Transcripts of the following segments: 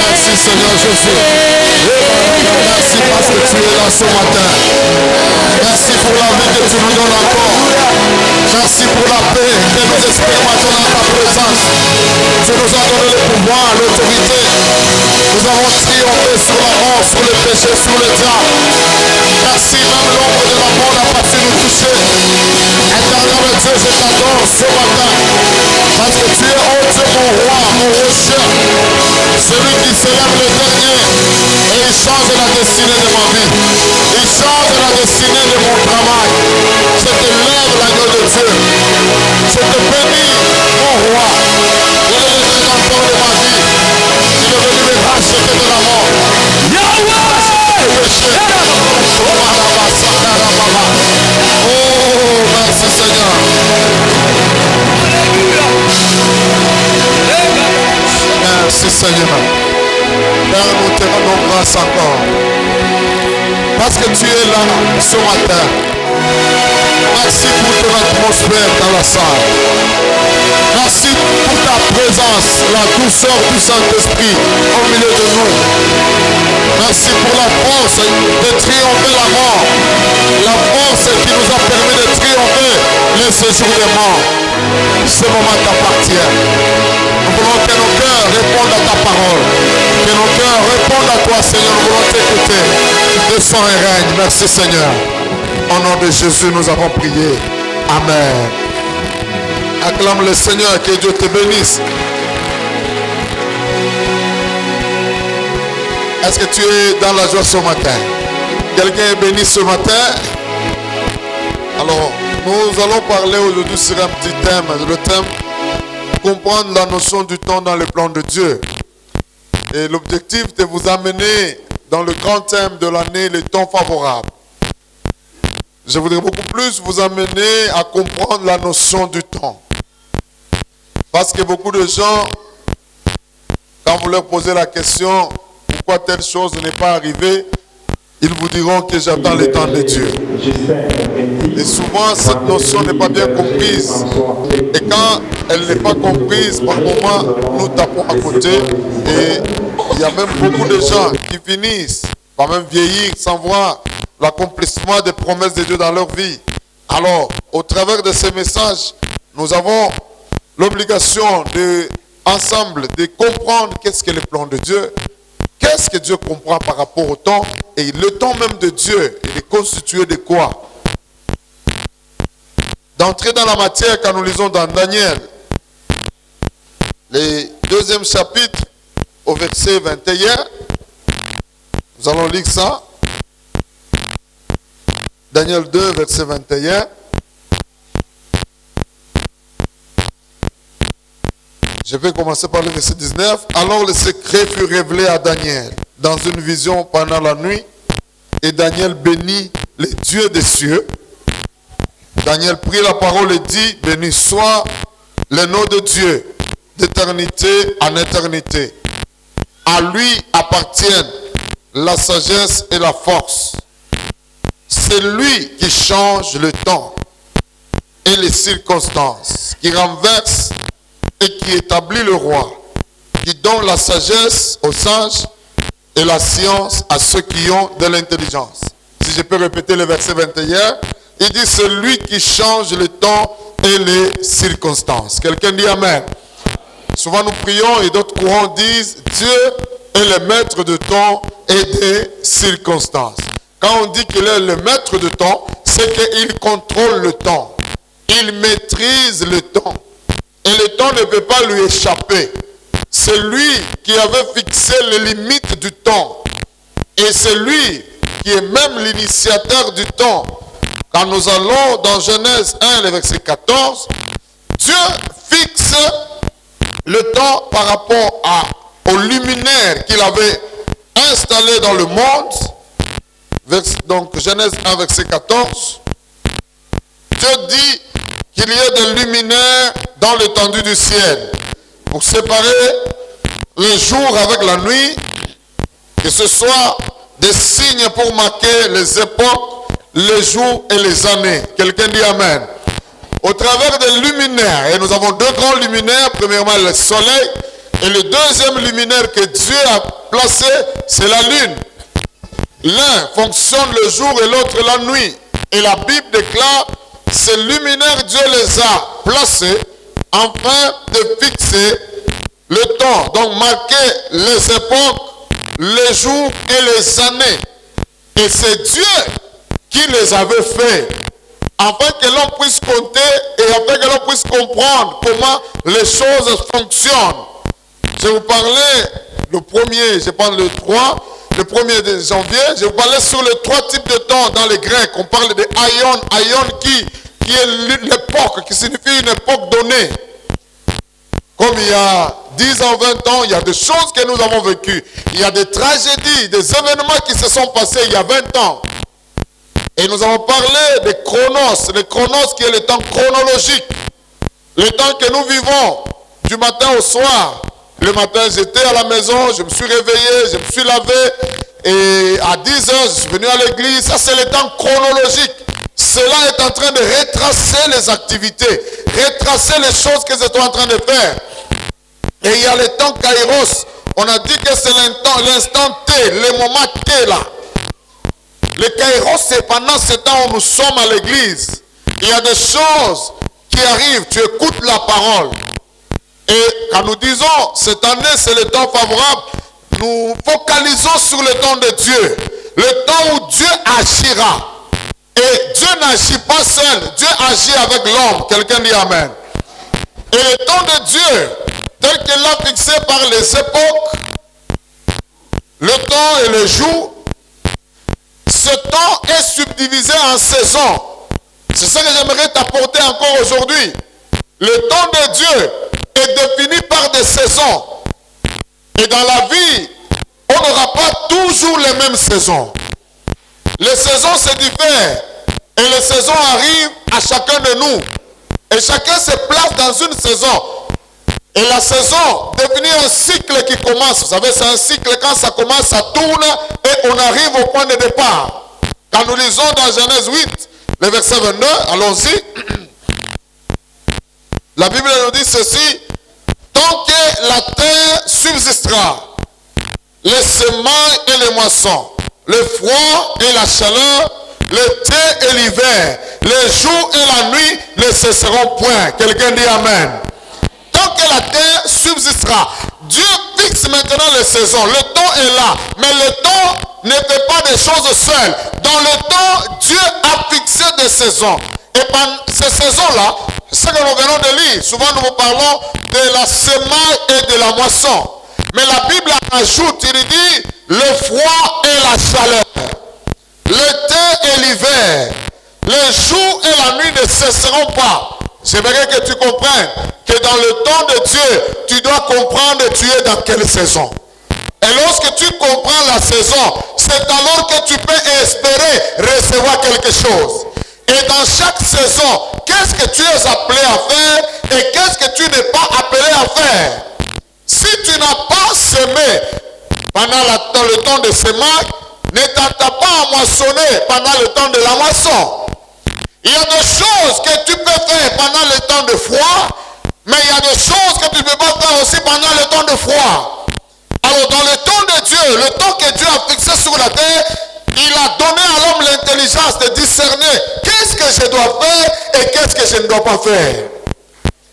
Merci Seigneur Jésus. Merci parce que tu es là ce matin. Merci pour la vie que tu nous donnes encore. Merci pour la paix que nous expérimentons dans ta présence. Tu nous as donné le pouvoir, l'autorité. Nous avons triomphé sur la mort, sur le péché, sur le diable. Merci, même l'ombre de la mort n'a pas pu nous toucher. Éternel Dieu, je t'adore ce matin. Parce que tu es, oh Dieu, mon roi, mon rocher. Celui qui s'élève le dernier. Et il change la destinée de ma vie. Il change la destinée de mon travail. Je te lève l'agneau de Dieu. Je te bénis, mon roi. Il est le rédempteur de ma vie. Il est venu me racheter de la mort. Oh, merci Seigneur. Merci Seigneur. Père, nous te rendons grâce encore. Parce que tu es là ce matin. Merci pour ton atmosphère dans la salle. Merci pour ta présence, la douceur du Saint-Esprit au milieu de nous. Merci pour la force de triompher la mort. La force qui nous a permis de triompher le séjour des morts. Ce moment t'appartient. Nous voulons que nos cœurs répondent à ta parole. Que nos cœurs répondent à toi, Seigneur. Nous voulons t'écouter. Descends et règne. Merci, Seigneur. Au nom de Jésus, nous avons prié. Amen. Acclame le Seigneur, que Dieu te bénisse. Est-ce que tu es dans la joie ce matin? Quelqu'un est béni ce matin? Alors, nous allons parler aujourd'hui sur un petit thème. Le thème, comprendre la notion du temps dans le plan de Dieu. Et l'objectif de vous amener dans le grand thème de l'année, les temps favorables. Je voudrais beaucoup plus vous amener à comprendre la notion du temps. Parce que beaucoup de gens, quand vous leur posez la question, pourquoi telle chose n'est pas arrivée, ils vous diront que j'attends le temps de Dieu. Et souvent, cette notion n'est pas bien comprise. Et quand elle n'est pas comprise, par moments, nous tapons à côté. Et il y a même beaucoup de gens qui finissent par même vieillir sans voir l'accomplissement des promesses de Dieu dans leur vie. Alors, au travers de ces messages, nous avons l'obligation ensemble de comprendre qu'est-ce que le plan de Dieu. Qu'est-ce que Dieu comprend par rapport au temps? Et le temps même de Dieu, il est constitué de quoi? D'entrer dans la matière, quand nous lisons dans Daniel, le 2e chapitre, au verset 21, nous allons lire ça. Daniel 2, verset 21. Je vais commencer par le verset 19. Alors le secret fut révélé à Daniel dans une vision pendant la nuit. Et Daniel bénit les dieux des cieux. Daniel prit la parole et dit, béni soit le nom de Dieu, d'éternité en éternité. À lui appartiennent la sagesse et la force. C'est lui qui change le temps et les circonstances, qui renverse et qui établit le roi, qui donne la sagesse aux sages et la science à ceux qui ont de l'intelligence. Si je peux répéter le verset 21, Il dit c'est lui qui change le temps et les circonstances. Quelqu'un dit Amen. Souvent nous prions et d'autres courants disent Dieu est le maître de temps et des circonstances. Quand on dit qu'il est le maître de temps, c'est qu'il contrôle le temps. Il maîtrise le temps. Et le temps ne peut pas lui échapper. C'est lui qui avait fixé les limites du temps. Et c'est lui qui est même l'initiateur du temps. Quand nous allons dans Genèse 1, le verset 14, Dieu fixe le temps par rapport au luminaire qu'il avait installé dans le monde. Donc Genèse 1, verset 14. Dieu dit qu'il y a des luminaires dans l'étendue du ciel pour séparer le jour avec la nuit, que ce soit des signes pour marquer les époques, les jours et les années. Quelqu'un dit Amen. Au travers des luminaires, et nous avons deux grands luminaires, premièrement le soleil, et le deuxième luminaire que Dieu a placé, c'est la lune. L'un fonctionne le jour et l'autre la nuit. Et la Bible déclare, ces luminaires, Dieu les a placés afin de fixer le temps, donc marquer les époques, les jours et les années. Et c'est Dieu qui les avait faits, afin que l'on puisse compter et afin que l'on puisse comprendre comment les choses fonctionnent. Je vous parlais le premier, je parle le 3, le 1er janvier, je vous parlais sur les 3 types de temps dans les Grecs. On parle de aion, aion qui est l'époque, qui signifie une époque donnée. Comme il y a 10 ans, 20 ans, il y a des choses que nous avons vécues. Il y a des tragédies, des événements qui se sont passés il y a 20 ans. Et nous avons parlé des chronos, le chronos qui est le temps chronologique. Le temps que nous vivons du matin au soir. Le matin, j'étais à la maison, je me suis réveillé, je me suis lavé. Et à 10 heures, je suis venu à l'église. Ça, c'est le temps chronologique. Cela est en train de retracer les activités, retracer les choses que j'étais en train de faire. Et il y a le temps kairos. On a dit que c'est l'instant T, le moment T là. Le kairos, c'est pendant ce temps où nous sommes à l'église. Il y a des choses qui arrivent, tu écoutes la parole. Et quand nous disons, cette année c'est le temps favorable, nous focalisons sur le temps de Dieu. Le temps où Dieu agira. Et Dieu n'agit pas seul, Dieu agit avec l'homme. Quelqu'un dit Amen. Et le temps de Dieu, tel qu'il l'a fixé par les époques, le temps et le jour, ce temps est subdivisé en saisons. C'est ce que j'aimerais t'apporter encore aujourd'hui. Le temps de Dieu est défini par des saisons. Et dans la vie, on n'aura pas toujours les mêmes saisons. Les saisons se diffèrent. Et les saisons arrivent à chacun de nous. Et chacun se place dans une saison. Et la saison définit un cycle qui commence. Vous savez, c'est un cycle, quand ça commence, ça tourne et on arrive au point de départ. Quand nous lisons dans Genèse 8, le verset 22, allons-y. La Bible nous dit ceci: tant que la terre subsistera, les semailles et les moissons, le froid et la chaleur, l'été et l'hiver, les jours et la nuit ne cesseront point. Quelqu'un dit Amen. Tant que la terre subsistera, Dieu fixe maintenant les saisons. Le temps est là, mais le temps ne fait pas des choses seul. Dans le temps, Dieu a fixé des saisons. Et pendant ces saisons-là, ce que nous venons de lire, souvent nous vous parlons de la semaille et de la moisson. Mais la Bible ajoute, il dit, le froid et la chaleur, l'été et l'hiver, les jours et la nuit ne cesseront pas. J'aimerais que tu comprennes que dans le temps de Dieu, tu dois comprendre tu es dans quelle saison. Et lorsque tu comprends la saison, c'est alors que tu peux espérer recevoir quelque chose. Et dans chaque saison, qu'est-ce que tu es appelé à faire et qu'est-ce que tu n'es pas appelé à faire? Si tu n'as pas semé pendant le temps de semer, ne t'attends pas à moissonner pendant le temps de la moisson. Il y a des choses que tu peux faire pendant le temps de froid, mais il y a des choses que tu ne peux pas faire aussi pendant le temps de froid. Alors dans le temps de Dieu, le temps que Dieu a fixé sur la terre, il a donné à l'homme l'intelligence de discerner qu'est-ce que je dois faire et qu'est-ce que je ne dois pas faire.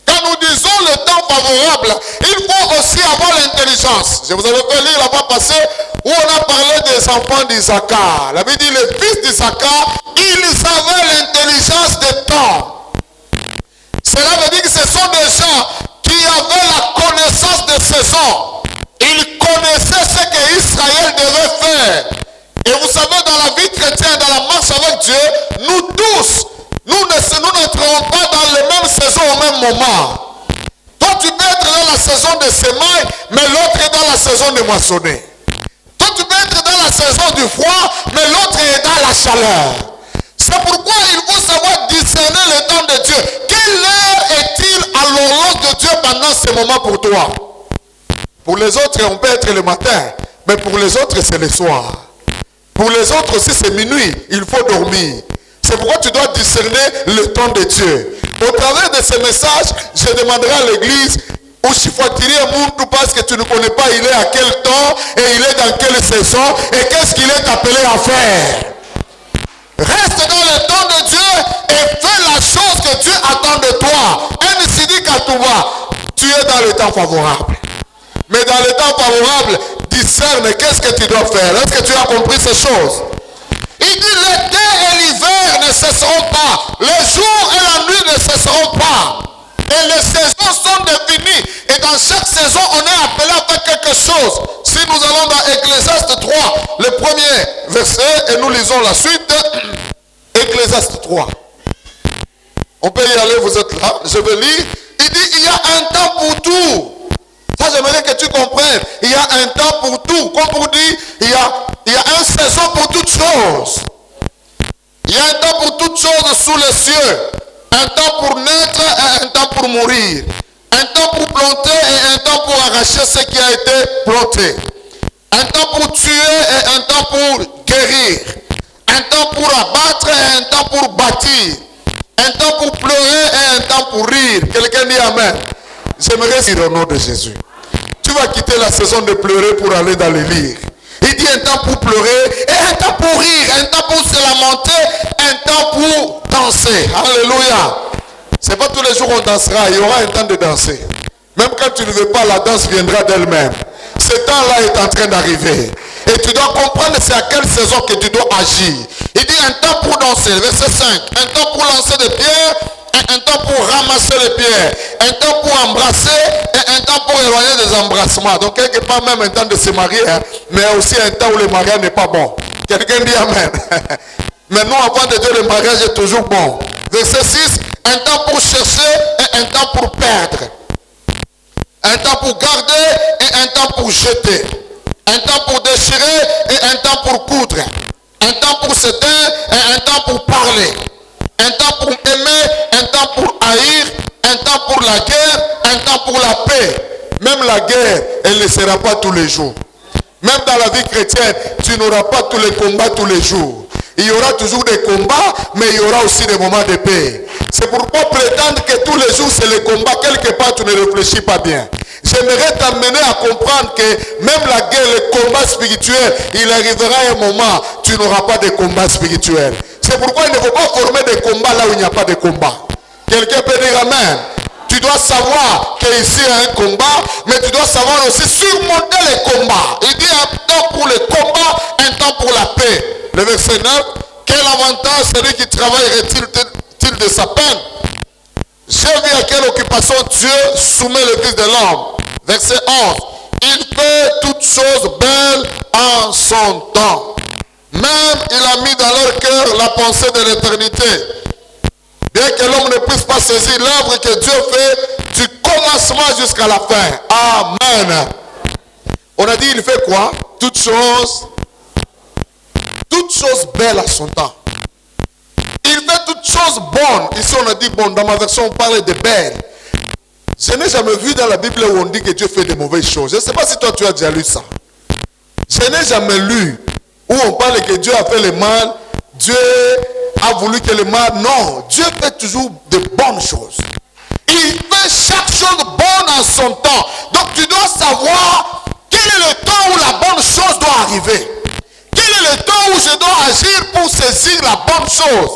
Quand nous disons le temps favorable, il faut aussi avoir l'intelligence. Je vous avais fait lire la fois passée où on a parlé des enfants d'Isaacar. La Bible dit les fils d'Isaacar, ils avaient l'intelligence des temps. Cela veut dire que ce sont des gens qui avaient la connaissance des saisons. Ils connaissaient ce qu'Israël devait faire. Et vous savez, dans la vie chrétienne, dans la marche avec Dieu, nous tous, nous n'entrons pas dans les mêmes saisons au même moment. Toi, tu peux être dans la saison de semailles, mais l'autre est dans la saison de moissonner. Toi, tu peux être dans la saison du froid, mais l'autre est dans la chaleur. C'est pourquoi il faut savoir discerner le temps de Dieu. Quelle heure est-il à l'horloge de Dieu pendant ce moment pour toi? Pour les autres, on peut être le matin, mais pour les autres, c'est le soir. Pour les autres aussi, c'est minuit. Il faut dormir. C'est pourquoi tu dois discerner le temps de Dieu. Au travers de ce message, je demanderai à l'église où il faut tirer un monde parce que tu ne connais pas il est à quel temps et il est dans quelle saison et qu'est-ce qu'il est appelé à faire. Reste dans le temps de Dieu et fais la chose que Dieu attend de toi. Ainsi dit qu'à tout va, tu es dans le temps favorable. Mais dans le temps favorable, discerne qu'est-ce que tu dois faire. Est-ce que tu as compris ces choses? Il dit l'été et l'hiver ne cesseront pas. Le jour et la nuit ne cesseront pas. Et les saisons sont définies. Et dans chaque saison, on est appelé à faire quelque chose. Si nous allons dans Ecclésiaste 3, le premier verset, et nous lisons la suite. Ecclésiaste 3. On peut y aller, vous êtes là. Je vais lire. Il dit, il y a un temps pour tout. Ça, j'aimerais que tu comprennes. Il y a un temps pour tout. Comme pour dire, il y a une saison pour toutes choses. Il y a un temps pour toutes choses sous les cieux. Un temps pour naître et un temps pour mourir. Un temps pour planter et un temps pour arracher ce qui a été planté. Un temps pour tuer et un temps pour guérir. Un temps pour abattre et un temps pour bâtir. Un temps pour pleurer et un temps pour rire. Quelqu'un dit Amen. J'aimerais dire au nom de Jésus. Tu vas quitter la saison de pleurer pour aller dans les lire. Il dit un temps pour pleurer et un temps pour rire, un temps pour se lamenter, un temps pour danser. Alléluia. C'est pas tous les jours on dansera, il y aura un temps de danser. Même quand tu ne veux pas, la danse viendra d'elle-même. Ce temps-là est en train d'arriver. Et tu dois comprendre c'est à quelle saison que tu dois agir. Il dit un temps pour danser, verset 5. Un temps pour lancer des pierres, un temps pour ramasser les pierres. Un temps pour embrasser et un temps pour éloigner des embrassements. Donc quelque part même un temps de se marier, hein, mais aussi un temps où le mariage n'est pas bon. Quelqu'un dit Amen. Mais nous, avant de dire le mariage est toujours bon. Verset 6. Un temps pour chercher et un temps pour perdre. Un temps pour garder et un temps pour jeter. Un temps pour déchirer et un temps pour coudre. Un temps pour se taire et un temps pour parler. Un temps pour aimer, un temps pour haïr, un temps pour la guerre, un temps pour la paix. Même la guerre, elle ne sera pas tous les jours. Même dans la vie chrétienne, tu n'auras pas tous les combats tous les jours. Il y aura toujours des combats, mais il y aura aussi des moments de paix. C'est pourquoi prétendre que tous les jours c'est le combat, quelque part tu ne réfléchis pas bien. J'aimerais t'amener à comprendre que même la guerre, le combat spirituel, il arrivera un moment, tu n'auras pas de combat spirituel. C'est pourquoi il ne faut pas former des combats là où il n'y a pas de combat. Quelqu'un peut dire Amen. Tu dois savoir qu'ici il y a un combat, mais tu dois savoir aussi surmonter les combats. Il dit un temps pour le combat, un temps pour la paix. Le verset 9, quel avantage celui qui travaillerait-il de sa peine? J'ai vu à quelle occupation Dieu soumet le Fils de l'homme. Verset 11, il fait toutes choses belles en son temps. Même il a mis dans leur cœur la pensée de l'éternité. Bien que l'homme ne puisse pas saisir l'œuvre que Dieu fait du commencement jusqu'à la fin. Amen. On a dit il fait quoi? Toutes choses belles à son temps. Il fait toutes choses bonnes. Ici on a dit bon, dans ma version on parle de belles. Je n'ai jamais vu dans la Bible où on dit que Dieu fait de mauvaises choses. Je ne sais pas si toi tu as déjà lu ça. Je n'ai jamais lu où on parle que Dieu a fait le mal. Dieu a voulu que le mal... Non, Dieu fait toujours de bonnes choses. Il fait chaque chose bonne en son temps. Donc tu dois savoir quel est le temps où la bonne chose doit arriver. Quel est le temps où je dois agir pour saisir la bonne chose.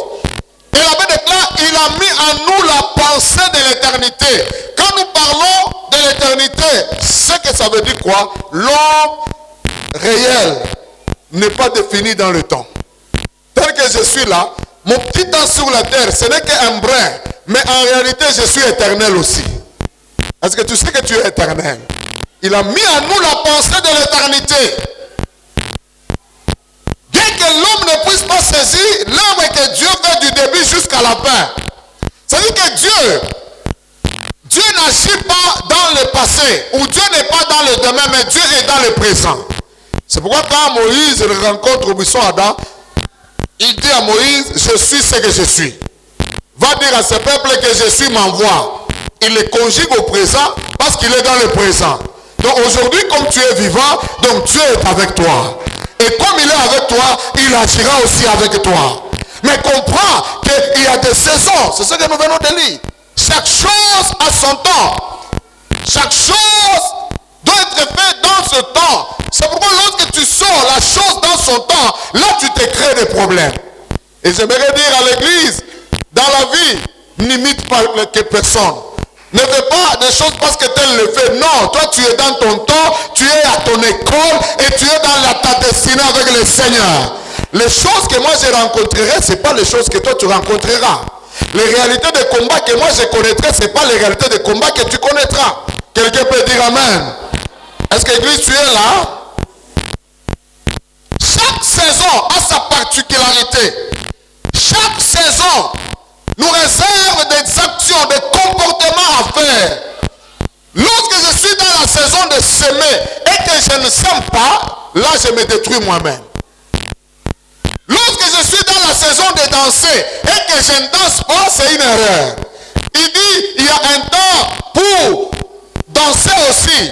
Et la Bible déclare, il a mis en nous la pensée de l'éternité. Quand nous parlons de l'éternité, c'est que ça veut dire quoi? L'homme réel n'est pas défini dans le temps. Tel que je suis là, mon petit temps sur la terre, ce n'est qu'un brin. Mais en réalité, je suis éternel aussi. Est-ce que tu sais que tu es éternel? Il a mis en nous la pensée de l'éternité. Bien que l'homme ne puisse pas saisir l'œuvre que Dieu fait du début jusqu'à la fin. C'est-à-dire que Dieu n'agit pas dans le passé, ou Dieu n'est pas dans le demain, mais Dieu est dans le présent. C'est pourquoi quand Moïse le rencontre au buisson Adam, il dit à Moïse, je suis ce que je suis. Va dire à ce peuple que je suis m'envoie. Il le conjugue au présent parce qu'il est dans le présent. Donc aujourd'hui, comme tu es vivant, donc Dieu est avec toi. Et comme il est avec toi, il agira aussi avec toi. Mais comprends qu'il y a des saisons. C'est ce que nous venons de lire. Chaque chose a son temps. Chaque chose doit être faite dans ce temps. C'est pourquoi lorsque tu sors la chose dans son temps, là tu te crées des problèmes. Et j'aimerais dire à l'église, dans la vie, n'imite pas que personne. Ne fais pas des choses parce que tel le fait. Non, toi tu es dans ton temps, tu es à ton école et tu es dans ta destinée avec le Seigneur. Les choses que moi je rencontrerai, ce n'est pas les choses que toi tu rencontreras. Les réalités de combat que moi je connaîtrai, ce n'est pas les réalités de combat que tu connaîtras. Quelqu'un peut dire Amen. Est-ce que l'église tu es là? Chaque saison a sa particularité. Chaque saison nous réserve des actions, des comportements à faire. Lorsque je suis dans la saison de semer et que je ne sème pas, là je me détruis moi-même. Lorsque je suis dans la saison de danser et que je ne danse pas, c'est une erreur. Il dit, il y a un temps pour danser aussi.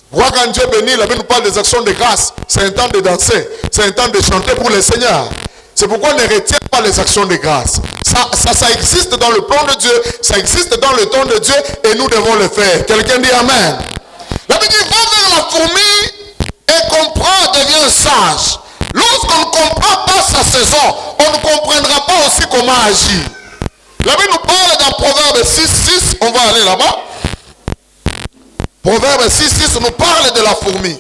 Voilà, quand Dieu bénit, la Bible nous parle des actions de grâce. C'est un temps de danser, c'est un temps de chanter pour le Seigneur. C'est pourquoi on ne retient pas les actions de grâce. Ça existe dans le plan de Dieu, ça existe dans le temps de Dieu et nous devons le faire. Quelqu'un dit Amen. La Bible dit, va vers la fourmi et comprend, devient sage. Lorsqu'on ne comprend pas sa saison, on ne comprendra pas aussi comment agir. La Bible nous parle dans Proverbe 6:6, on va aller là-bas. Proverbe 6:6 nous parle de la fourmi.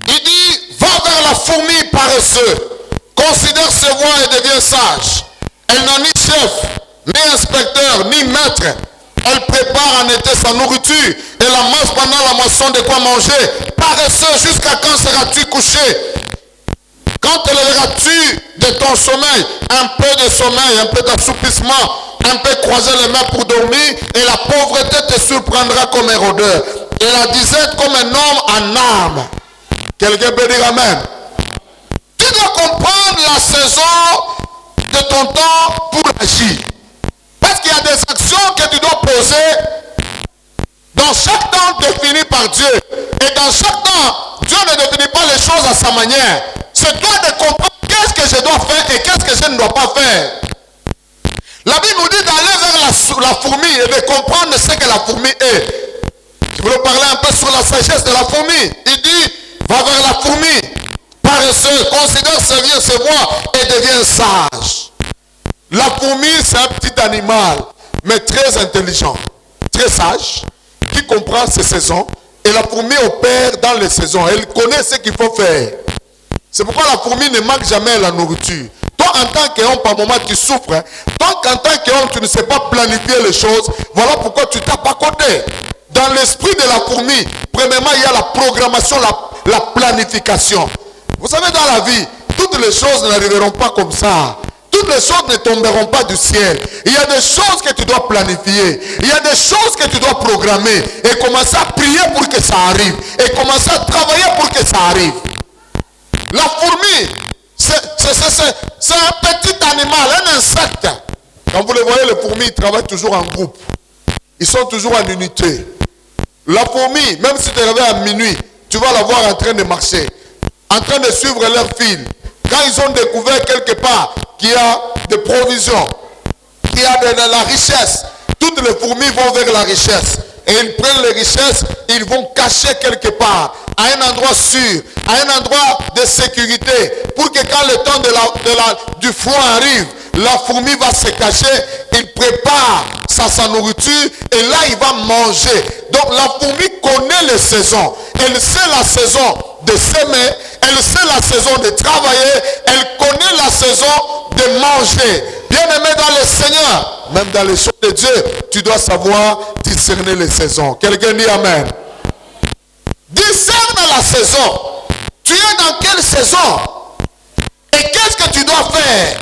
Il dit, va vers la fourmi paresseuse. Considère ses voies et devient sage. Elle n'a ni chef, ni inspecteur, ni maître. Elle prépare en été sa nourriture et la mange pendant la moisson de quoi manger. Paresseux, jusqu'à quand seras-tu couché? Quand te lèveras-tu de ton sommeil? Un peu de sommeil, un peu d'assoupissement, un peu croiser les mains pour dormir, et la pauvreté te surprendra comme un rôdeur, et la disette comme un homme en âme. Quelqu'un peut dire Amen. Tu dois comprendre la saison de ton temps pour agir. Parce qu'il y a des actions que tu dois poser dans chaque temps défini par Dieu. Et dans chaque temps, Dieu ne définit pas les choses à sa manière. C'est toi de comprendre qu'est-ce que je dois faire et qu'est-ce que je ne dois pas faire. La Bible nous dit d'aller vers la fourmi et de comprendre ce que la fourmi est. Je voulais parler un peu sur la sagesse de la fourmi. Il dit, va vers la fourmi. Paresseux, considère ses voies et devient sage. La fourmi, c'est un petit animal, mais très intelligent, très sage, qui comprend ses saisons. Et la fourmi opère dans les saisons. Elle connaît ce qu'il faut faire. C'est pourquoi la fourmi ne manque jamais la nourriture. Toi, en tant qu'homme, par moment, tu souffres. Hein? Tant qu'en tant qu'homme, tu ne sais pas planifier les choses, voilà pourquoi tu tapes à côté. Dans l'esprit de la fourmi, premièrement, il y a la programmation, la planification. Vous savez, dans la vie, toutes les choses n'arriveront pas comme ça. Toutes les choses ne tomberont pas du ciel. Il y a des choses que tu dois planifier. Il y a des choses que tu dois programmer. Et commencer à prier pour que ça arrive. Et commencer à travailler pour que ça arrive. La fourmi, c'est un petit animal, un insecte. Quand vous le voyez, les fourmis, ils travaillent toujours en groupe. Ils sont toujours en unité. La fourmi, même si tu te réveilles à minuit, tu vas la voir en train de marcher. En train de suivre leur fil. Quand ils ont découvert quelque part qu'il y a des provisions, qu'il y a de la richesse, toutes les fourmis vont vers la richesse. Et ils prennent les richesses, ils vont cacher quelque part, à un endroit sûr, à un endroit de sécurité, pour que quand le temps du froid arrive, la fourmi va se cacher, il prépare sa nourriture et là il va manger. Donc la fourmi connaît les saisons. Elle sait la saison de semer, elle sait la saison de travailler, elle connaît la saison de manger. Bien-aimé dans le Seigneur, même dans les choses de Dieu, tu dois savoir discerner les saisons. Quelqu'un dit Amen. Discerne la saison. Tu es dans quelle saison? Et qu'est-ce que tu dois faire?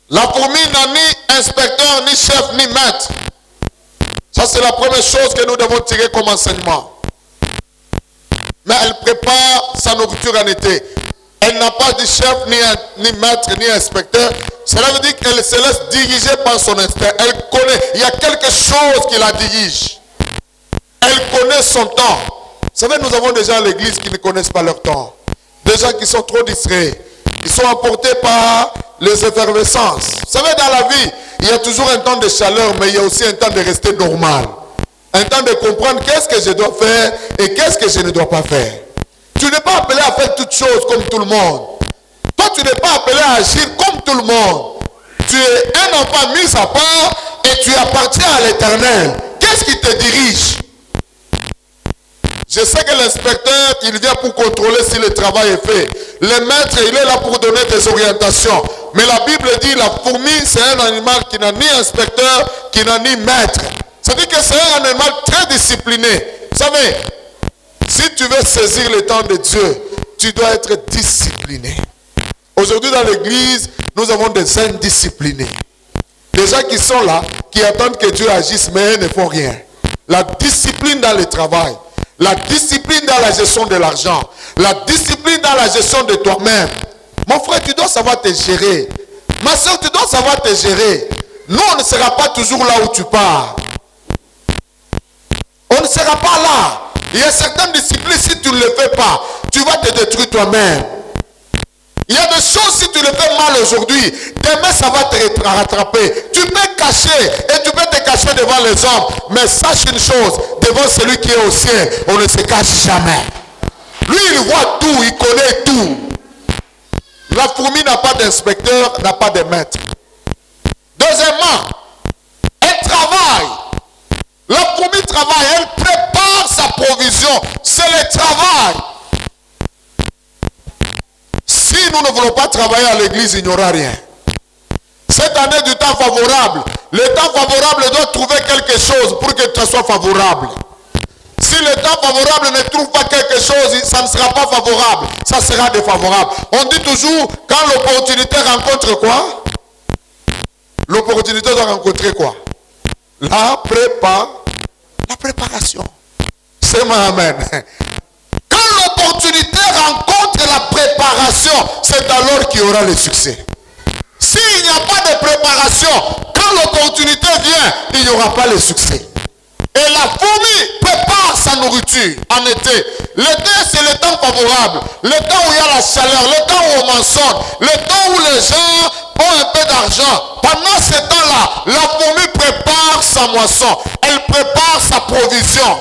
La fourmi n'a ni inspecteur, ni chef, ni maître. Ça, c'est la première chose que nous devons tirer comme enseignement. Mais elle prépare sa nourriture en été. Elle n'a pas de chef, ni maître, ni inspecteur. Cela veut dire qu'elle se laisse diriger par son instinct. Elle connaît. Il y a quelque chose qui la dirige. Elle connaît son temps. Vous savez, nous avons des gens à l'église qui ne connaissent pas leur temps. Des gens qui sont trop distraits. Ils sont emportés par les effervescences. Vous savez, dans la vie, il y a toujours un temps de chaleur, mais il y a aussi un temps de rester normal. Un temps de comprendre qu'est-ce que je dois faire et qu'est-ce que je ne dois pas faire. Tu n'es pas appelé à faire toutes choses comme tout le monde. Toi, tu n'es pas appelé à agir comme tout le monde. Tu es un enfant mis à part et tu appartiens à l'Éternel. Qu'est-ce qui te dirige? Je sais que l'inspecteur, il vient pour contrôler si le travail est fait. Le maître, il est là pour donner des orientations. Mais la Bible dit, la fourmi, c'est un animal qui n'a ni inspecteur, qui n'a ni maître. C'est-à-dire que c'est un animal très discipliné. Vous savez, si tu veux saisir le temps de Dieu, tu dois être discipliné. Aujourd'hui dans l'église, nous avons des indisciplinés. Des gens qui sont là, qui attendent que Dieu agisse, mais ils ne font rien. La discipline dans le travail. La discipline dans la gestion de l'argent. La discipline dans la gestion de toi-même. Mon frère, tu dois savoir te gérer. Ma soeur, tu dois savoir te gérer. Nous, on ne sera pas toujours là où tu pars. On ne sera pas là. Il y a certaines disciplines, si tu ne le fais pas, tu vas te détruire toi-même. Il y a des choses, si tu le fais mal aujourd'hui, demain ça va te rattraper. Tu peux cacher et tu peux te cacher devant les hommes. Mais sache une chose, devant celui qui est au ciel, on ne se cache jamais. Lui, il voit tout, il connaît tout. La fourmi n'a pas d'inspecteur, n'a pas de maître. Deuxièmement, elle travaille. La fourmi travaille, elle prépare sa provision. C'est le travail. Si nous ne voulons pas travailler à l'église, il n'y aura rien. Cette année du temps favorable, le temps favorable doit trouver quelque chose pour que ça soit favorable. Si le temps favorable ne trouve pas quelque chose, ça ne sera pas favorable. Ça sera défavorable. On dit toujours, quand l'opportunité rencontre quoi? L'opportunité doit rencontrer quoi? La préparation. C'est ma amen. Quand l'opportunité rencontre la préparation, c'est alors qu'il y aura le succès. S'il n'y a pas de préparation, quand l'opportunité vient, il n'y aura pas le succès. Et la fourmi prépare sa nourriture en été. L'été, c'est le temps favorable. Le temps où il y a la chaleur, le temps où on moissonne, le temps où les gens ont un peu d'argent. Pendant ce temps-là, la fourmi prépare sa moisson. Elle prépare sa provision.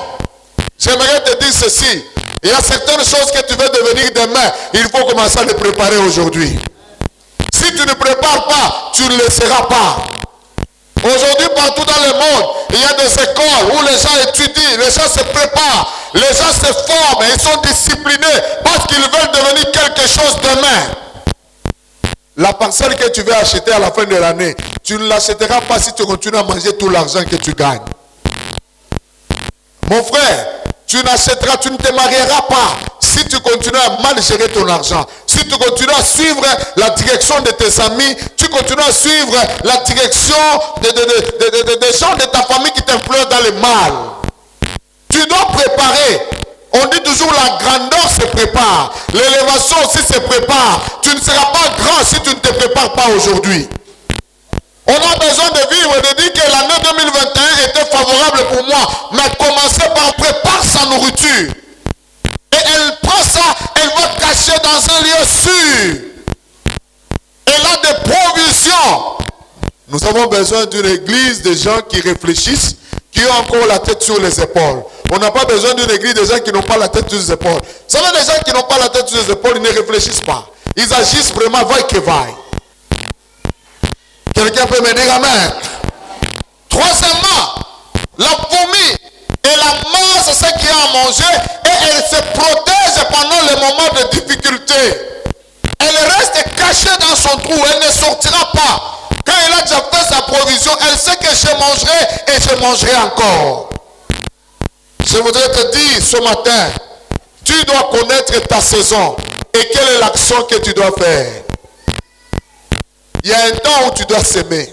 J'aimerais te dire ceci. Il y a certaines choses que tu veux devenir demain. Il faut commencer à les préparer aujourd'hui. Si tu ne prépares pas, tu ne le seras pas. Aujourd'hui, partout dans le monde, il y a des écoles où les gens étudient, les gens se préparent, les gens se forment, ils sont disciplinés parce qu'ils veulent devenir quelque chose demain. La parcelle que tu veux acheter à la fin de l'année, tu ne l'achèteras pas si tu continues à manger tout l'argent que tu gagnes. Mon frère, tu n'achèteras, tu ne te marieras pas si tu continues à mal gérer ton argent. Si tu continues à suivre la direction de tes amis, tu continues à suivre la direction des gens de ta famille qui t'influencent dans le mal. Tu dois préparer. On dit toujours la grandeur se prépare. L'élévation aussi se prépare. Tu ne seras pas grand si tu ne te prépares pas aujourd'hui. On a besoin de vivre et de dire que l'année 2021 était favorable pour moi. Mais commencer par préparer sa nourriture. Et elle prend ça, elle va cacher dans un lieu sûr. Elle a des provisions. Nous avons besoin d'une église de gens qui réfléchissent, qui ont encore la tête sur les épaules. On n'a pas besoin d'une église de gens qui n'ont pas la tête sur les épaules. Vous savez, les gens qui n'ont pas la tête sur les épaules, ils ne réfléchissent pas. Ils agissent vraiment vaille que vaille. Quelqu'un peut me dire amen. Troisièmement, la fourmi et la mort, c'est ce qu'il y a à manger et elle se protège pendant les moments de difficulté. Elle reste cachée dans son trou, elle ne sortira pas. Quand elle a déjà fait sa provision, elle sait que je mangerai et je mangerai encore. Je voudrais te dire ce matin, tu dois connaître ta saison et quelle est l'action que tu dois faire. Il y a un temps où tu dois s'aimer.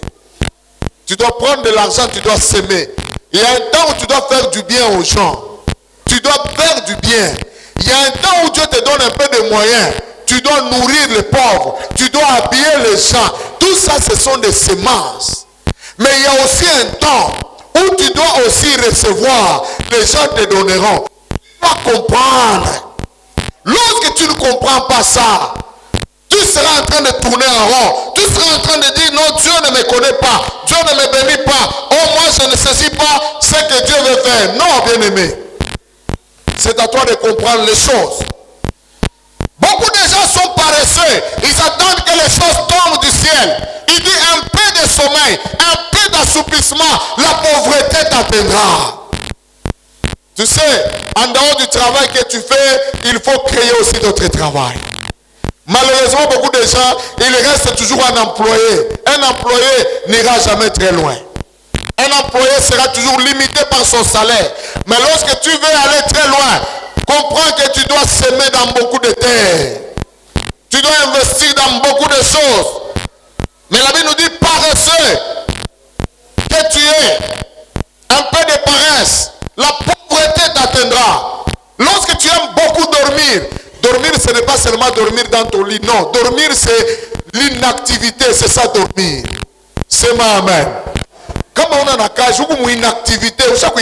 Tu dois prendre de l'argent, tu dois s'aimer. Il y a un temps où tu dois faire du bien aux gens. Tu dois faire du bien. Il y a un temps où Dieu te donne un peu de moyens. Tu dois nourrir les pauvres. Tu dois habiller les gens. Tout ça, ce sont des semences. Mais il y a aussi un temps où tu dois aussi recevoir. Les gens te donneront. Tu dois comprendre. Lorsque tu ne comprends pas ça, tu seras en train de tourner en rond. Tu seras en train de dire non, Dieu ne me connaît pas. Dieu ne me bénit pas. Oh, moi je ne saisis pas ce que Dieu veut faire. Non, bien-aimé. C'est à toi de comprendre les choses. Beaucoup de gens sont paresseux. Ils attendent que les choses tombent du ciel. Il dit un peu de sommeil, un peu d'assouplissement, la pauvreté t'atteindra. Tu sais, en dehors du travail que tu fais, il faut créer aussi d'autres travail. Malheureusement, beaucoup de gens, ils restent toujours un employé. Un employé n'ira jamais très loin. Un employé sera toujours limité par son salaire. Mais lorsque tu veux aller très loin, comprends que tu dois s'aimer dans beaucoup de terres. Tu dois investir dans beaucoup de choses. Mais la Bible nous dit paresseux que tu es. Un peu de paresse. La pauvreté t'atteindra. Lorsque tu aimes beaucoup dormir, dormir ce n'est pas seulement dormir dans ton lit. Non, dormir c'est l'inactivité, c'est ça dormir. C'est ma amen. Comme on a cage, ou une inactivité, ou chaque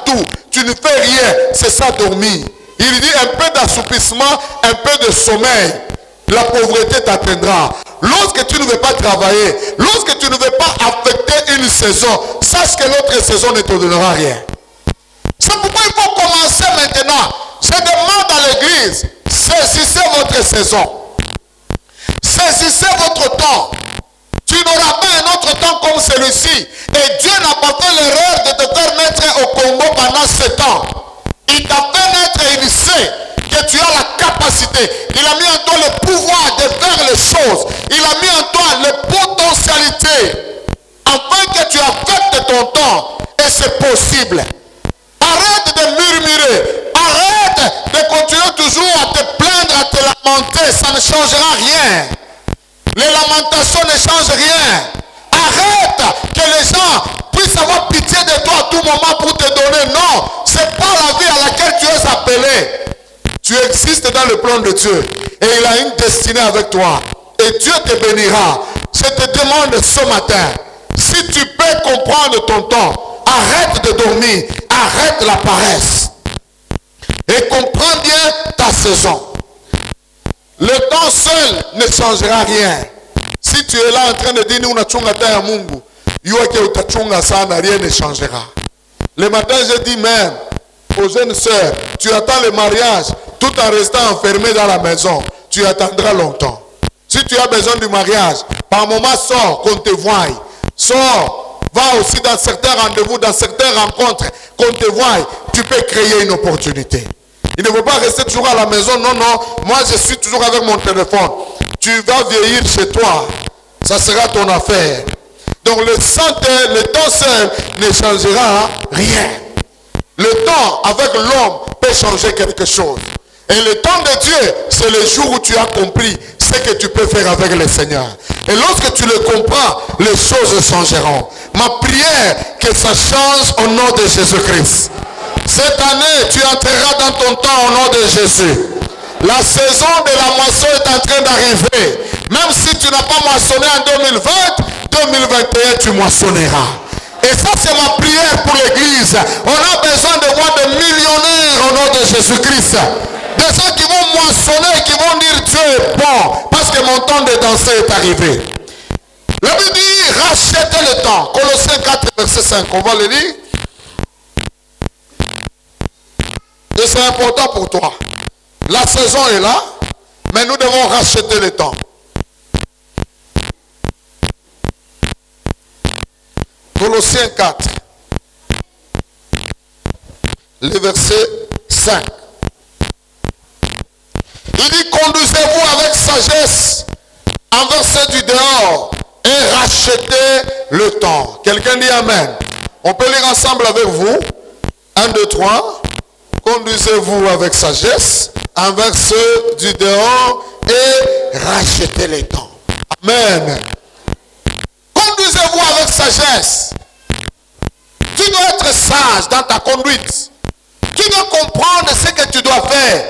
tout, tu ne fais rien, c'est ça dormir. Il dit un peu d'assouplissement, un peu de sommeil. La pauvreté t'atteindra. Lorsque tu ne veux pas travailler, lorsque tu ne veux pas affecter une saison, sache que l'autre saison ne te donnera rien. C'est pourquoi il faut commencer maintenant. Je demande à l'église, saisissez votre saison. Saisissez votre temps. Tu n'auras pas un autre temps comme celui-ci. Et Dieu n'a pas fait l'erreur de te faire naître au Congo pendant 7 ans. Il t'a fait naître et il sait que tu as la capacité. Il a mis en toi le pouvoir de faire les choses. Il a mis en toi les potentialités. Afin que tu affectes ton temps. Et c'est possible. Arrête de murmurer. Arrête de continuer toujours à te plaindre, à te lamenter. Ça ne changera rien. Les lamentations ne changent rien. Arrête que les gens puissent avoir pitié de toi à tout moment pour te donner. Non, ce n'est pas la vie à laquelle tu es appelé. Tu existes dans le plan de Dieu. Et il a une destinée avec toi. Et Dieu te bénira. Je te demande ce matin, si tu peux comprendre ton temps, arrête de dormir. Arrête la paresse. Et comprends bien ta saison. Le temps seul ne changera rien. Si tu es là en train de dire nous n'achunga ta Mungu, yoke utachunga sana, rien ne changera. Le matin je dis même aux jeunes sœurs, tu attends le mariage tout en restant enfermé dans la maison, tu attendras longtemps. Si tu as besoin du mariage, par moment sors qu'on te voie. Sors, va aussi dans certains rendez-vous, dans certaines rencontres qu'on te voie, tu peux créer une opportunité. Il ne faut pas rester toujours à la maison. Non, non. Moi, je suis toujours avec mon téléphone. Tu vas vieillir chez toi. Ça sera ton affaire. Donc, le temps seul ne changera rien. Le temps avec l'homme peut changer quelque chose. Et le temps de Dieu, c'est le jour où tu as compris ce que tu peux faire avec le Seigneur. Et lorsque tu le comprends, les choses changeront. Ma prière, que ça change au nom de Jésus-Christ. Cette année, tu entreras dans ton temps au nom de Jésus. La saison de la moisson est en train d'arriver. Même si tu n'as pas moissonné en 2020, 2021, tu moissonneras. Et ça, c'est ma prière pour l'église. On a besoin de voir des millionnaires au nom de Jésus-Christ. Des gens qui vont moissonner, qui vont dire Dieu est bon. Parce que mon temps de danser est arrivé. La Bible dit, rachetez le temps. Colossiens 4, verset 5. On va le lire. Et c'est important pour toi. La saison est là, mais nous devons racheter le temps. Colossiens 4. Le verset 5. Il dit, conduisez-vous avec sagesse envers ceux du dehors et rachetez le temps. Quelqu'un dit Amen. On peut lire ensemble avec vous. 1, 2, 3. Conduisez-vous avec sagesse envers ceux du dehors et rachetez les temps. Amen. Conduisez-vous avec sagesse. Tu dois être sage dans ta conduite. Tu dois comprendre ce que tu dois faire.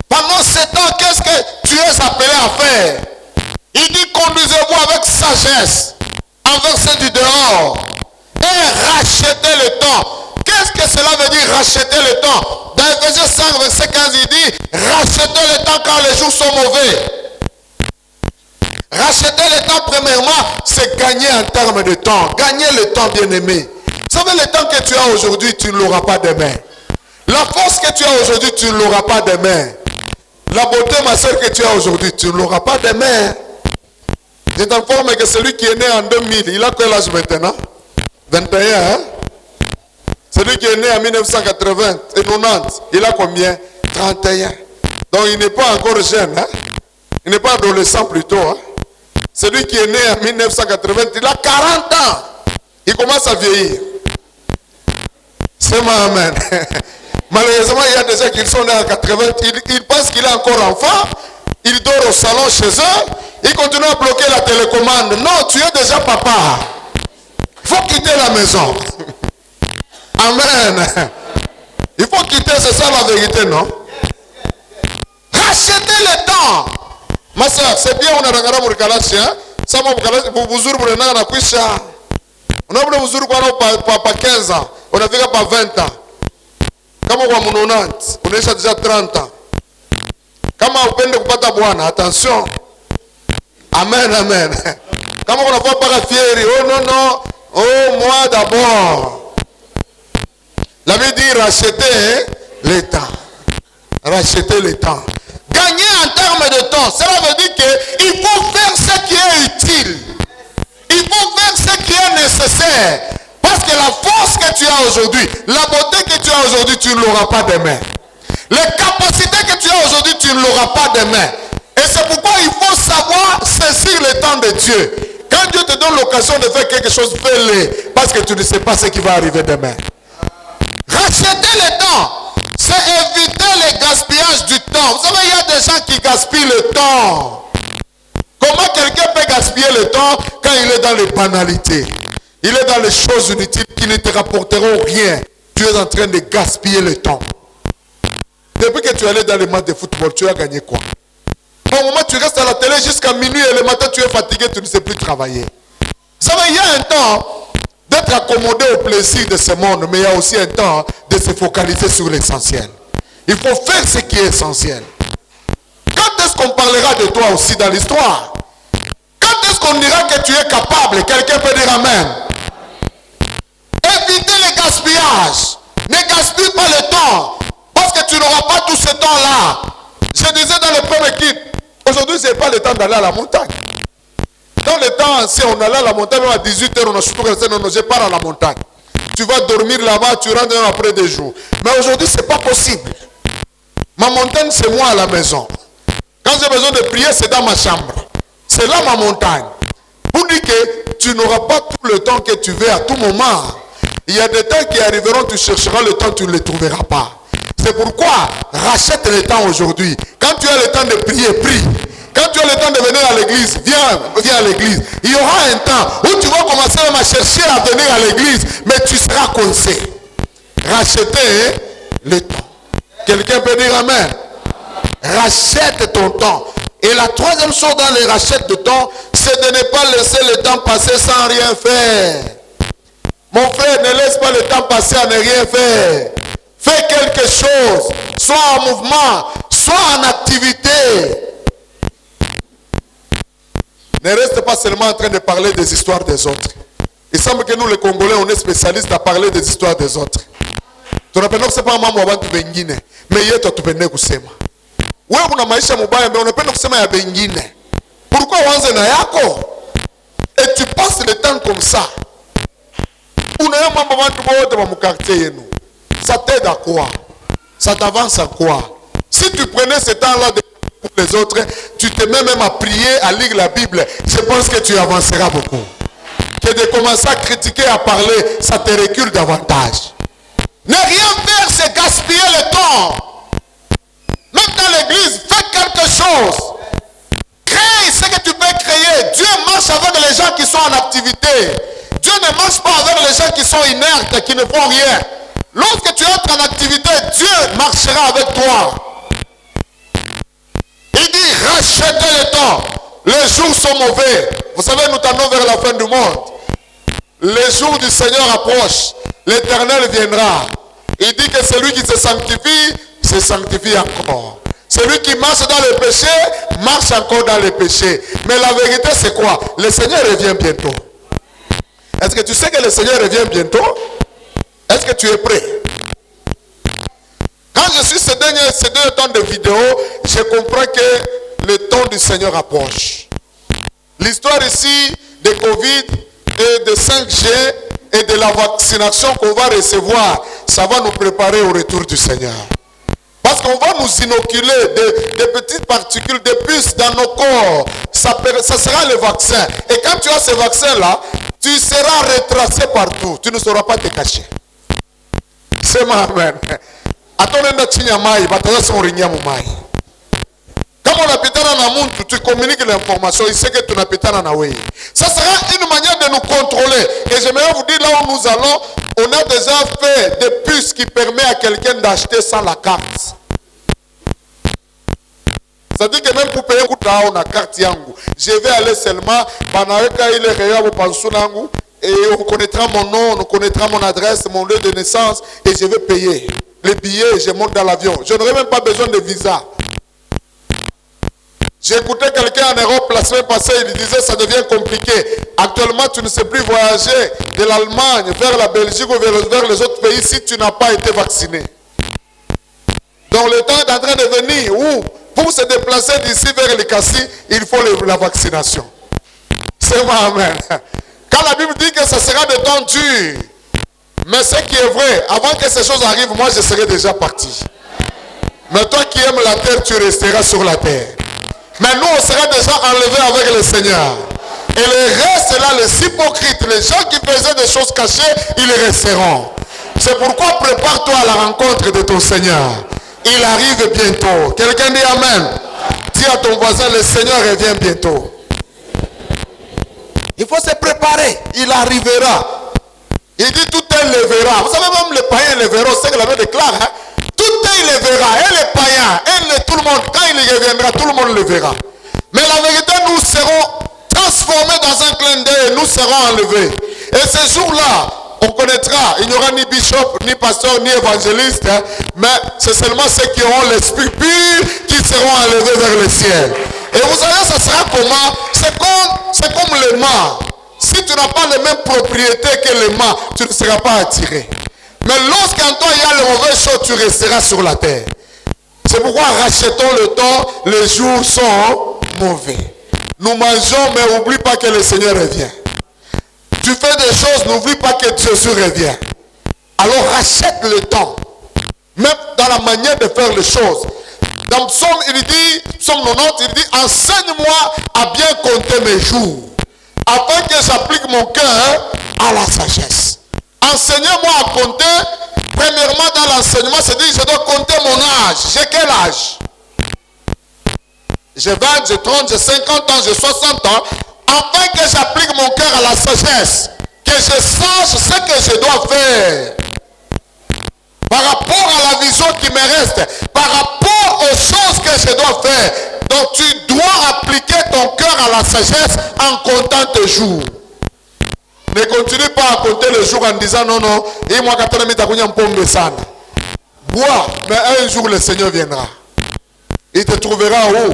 Pendant 7 ans, qu'est-ce que tu es appelé à faire? Il dit, conduisez-vous avec sagesse envers ceux du dehors et rachetez le temps. Qu'est-ce que cela veut dire, racheter le temps? Dans Ephésiens 5, verset 15, il dit, rachetez le temps car les jours sont mauvais. Racheter le temps, premièrement, c'est gagner en termes de temps. Gagner le temps, bien-aimé. Vous savez, le temps que tu as aujourd'hui, tu ne l'auras pas demain. La force que tu as aujourd'hui, tu ne l'auras pas demain. La beauté, ma soeur, que tu as aujourd'hui, tu ne l'auras pas demain. Je t'informe que celui qui est né en 2000, il a quel âge maintenant? 21, hein? Celui qui est né en 1980 et 90, il a combien? 31. Donc il n'est pas encore jeune, hein? Il n'est pas adolescent plutôt, hein? Celui qui est né en 1980, il a 40 ans. Il commence à vieillir. C'est moi, amen. Malheureusement, il y a des gens qui sont nés en 80, ils pensent qu'il est encore enfant, il dort au salon chez eux, il continue à bloquer la télécommande. Non, tu es déjà papa. Il faut quitter la maison. Amen. Il faut quitter, c'est ça la vérité, non? Rachetez le temps. Ma soeur, c'est bien, on a regardé mon calage, hein? Ça m'a vous on a kuisha. On a pas 15 ans. On a fait pas 20 ans. Kama kwa mnonanti, unaisha déjà 30 ans. Kama upende kupata bwana, attention. Amen, amen. Kama unakuwa pas fieri, oh non, non, oh moi d'abord. La Bible dit racheter le temps. Racheter le temps. Gagner en termes de temps, cela veut dire qu'il faut faire ce qui est utile. Il faut faire ce qui est nécessaire. Parce que la force que tu as aujourd'hui, la beauté que tu as aujourd'hui, tu ne l'auras pas demain. Les capacités que tu as aujourd'hui, tu ne l'auras pas demain. Et c'est pourquoi il faut savoir saisir le temps de Dieu. Quand Dieu te donne l'occasion de faire quelque chose, fais-le. Parce que tu ne sais pas ce qui va arriver demain. Racheter le temps, c'est éviter le gaspillage du temps. Vous savez, il y a des gens qui gaspillent le temps. Comment quelqu'un peut gaspiller le temps quand il est dans les banalités? Il est dans les choses inutiles qui ne te rapporteront rien. Tu es en train de gaspiller le temps. Depuis que tu es allé dans les matchs de football, tu as gagné quoi? Au moment où tu restes à la télé jusqu'à minuit et le matin tu es fatigué, tu ne sais plus travailler. Vous savez, il y a un temps d'être accommodé au plaisir de ce monde, mais il y a aussi un temps de se focaliser sur l'essentiel. Il faut faire ce qui est essentiel. Quand est-ce qu'on parlera de toi aussi dans l'histoire? Quand est-ce qu'on dira que tu es capable? Quelqu'un peut dire Amen. Évitez le gaspillage. Ne gaspille pas le temps. Parce que tu n'auras pas tout ce temps-là. Je disais dans le premier équipe, aujourd'hui, ce n'est pas le temps d'aller à la montagne. Dans le temps ancien, on allait à la montagne, même à 18h, on a surtout resté, non, je pars à la montagne. Tu vas dormir là-bas, tu rentres après 2 jours. Mais aujourd'hui, ce n'est pas possible. Ma montagne, c'est moi à la maison. Quand j'ai besoin de prier, c'est dans ma chambre. C'est là ma montagne. Pour dire que tu n'auras pas tout le temps que tu veux à tout moment. Il y a des temps qui arriveront, tu chercheras le temps, tu ne le trouveras pas. C'est pourquoi rachète le temps aujourd'hui. Quand tu as le temps de prier, prie. Quand tu as le temps de venir à l'église, viens à l'église. Il y aura un temps où tu vas commencer même à chercher à venir à l'église, mais tu seras coincé. Racheter le temps. Quelqu'un peut dire Amen. Rachète ton temps. Et la troisième chose dans les rachètes de temps, c'est de ne pas laisser le temps passer sans rien faire. Mon frère, ne laisse pas le temps passer à ne rien faire. Fais quelque chose. Sois en mouvement. Sois en activité. Ne reste pas seulement en train de parler des histoires des autres. Il semble que nous les Congolais, on est spécialistes à parler des histoires des autres. Tu n'as pas dit que ce n'est pas un membre de Bengine. Mais il y a tout le kusema. Wewe kuna maisha mubaya mais unapenda kusema ya bengine. Pourquoi uanze na yako? Et tu passes le temps comme ça. Ça t'aide à quoi? Ça t'avance à quoi? Si tu prenais ce temps-là pour les autres, tu te mets même à prier, à lire la Bible, je pense que tu avanceras beaucoup. Que de commencer à critiquer, à parler, ça te recule davantage. Ne rien faire, c'est gaspiller le temps. Même dans l'église, fais quelque chose. Crée ce que tu peux créer. Dieu marche avec les gens qui sont en activité. Dieu ne marche pas avec les gens qui sont inertes, qui ne font rien. Lorsque tu entres en activité, Dieu marchera avec toi. Il dit, rachetez le temps. Les jours sont mauvais. Vous savez, nous tendons vers la fin du monde. Les jours du Seigneur approchent. L'Éternel viendra. Il dit que celui qui se sanctifie encore. Celui qui marche dans le péché, marche encore dans le péché. Mais la vérité, c'est quoi? Le Seigneur revient bientôt. Est-ce que tu sais que le Seigneur revient bientôt? Est-ce que tu es prêt? Quand je suis ces deux temps de vidéo, je comprends que le temps du Seigneur approche. L'histoire ici de Covid et de 5G et de la vaccination qu'on va recevoir, ça va nous préparer au retour du Seigneur. Parce qu'on va nous inoculer des petites particules, des puces dans nos corps. Ça sera le vaccin. Et quand tu as ce vaccin-là, tu seras retracé partout. Tu ne sauras pas te cacher. C'est ma amen. Comme on habite dans le monde, tu communiques l'information, il sait que tu n'habites pas dans le. Ça sera une manière de nous contrôler. Et j'aimerais vous dire, là où nous allons, on a déjà fait des puces qui permettent à quelqu'un d'acheter sans la carte. C'est-à-dire que même pour payer un coup on a carte yangu. Je vais aller seulement, et on connaîtra mon nom, on connaîtra mon adresse, mon lieu de naissance, et je vais payer. Les billets, je monte dans l'avion. Je n'aurai même pas besoin de visa. J'ai écouté quelqu'un en Europe la semaine passée, il disait ça devient compliqué. Actuellement, tu ne sais plus voyager de l'Allemagne vers la Belgique ou vers les autres pays si tu n'as pas été vacciné. Donc le temps est en train de venir où, pour se déplacer d'ici vers les Cassis, il faut la vaccination. C'est moi, amen. Quand la Bible dit que ça sera de temps dur, mais ce qui est vrai, avant que ces choses arrivent, moi je serai déjà parti. Mais toi qui aimes la terre, tu resteras sur la terre. Mais nous, on sera déjà enlevés avec le Seigneur. Et le reste là, les hypocrites, les gens qui faisaient des choses cachées, ils resteront. C'est pourquoi prépare-toi à la rencontre de ton Seigneur. Il arrive bientôt. Quelqu'un dit Amen. Dis à ton voisin, le Seigneur revient bientôt. Il faut se préparer. Il arrivera. Il dit tout un le verra. Vous savez, même les païens le verront. C'est que la Bible déclare. Hein? Tout un le verra. Et les païens, et tout le monde. Quand il reviendra, tout le monde le verra. Mais la vérité, nous serons transformés dans un clin d'œil. Nous serons enlevés. Et ce jour-là, on connaîtra. Il n'y aura ni bishop, ni pasteur, ni évangéliste. Hein? Mais c'est seulement ceux qui auront l'esprit pur qui seront enlevés vers le ciel. Et vous savez, ça sera comment? C'est comme le mât. Si tu n'as pas les mêmes propriétés que le mât, tu ne seras pas attiré. Mais lorsqu'en toi il y a le mauvais chose, tu resteras sur la terre. C'est pourquoi rachetons le temps, les jours sont mauvais. Nous mangeons, mais n'oublie pas que le Seigneur revient. Tu fais des choses, n'oublie pas que Jésus revient. Alors rachète le temps. Même dans la manière de faire les choses. Dans Psaume, il dit, Psaume 90, il dit, enseigne-moi à bien compter mes jours, afin que j'applique mon cœur à la sagesse. Enseignez-moi à compter. Premièrement, dans l'enseignement, c'est dit, je dois compter mon âge. J'ai quel âge? J'ai 20, j'ai 30, j'ai 50 ans, j'ai 60 ans, afin que j'applique mon cœur à la sagesse, que je sache ce que je dois faire. Par rapport à la vision qui me reste, par rapport aux choses que je dois faire. Donc tu dois appliquer ton cœur à la sagesse en comptant tes jours. Ne continue pas à compter les jours en disant non, non, et moi quand bois, mais un jour le Seigneur viendra. Il te trouvera où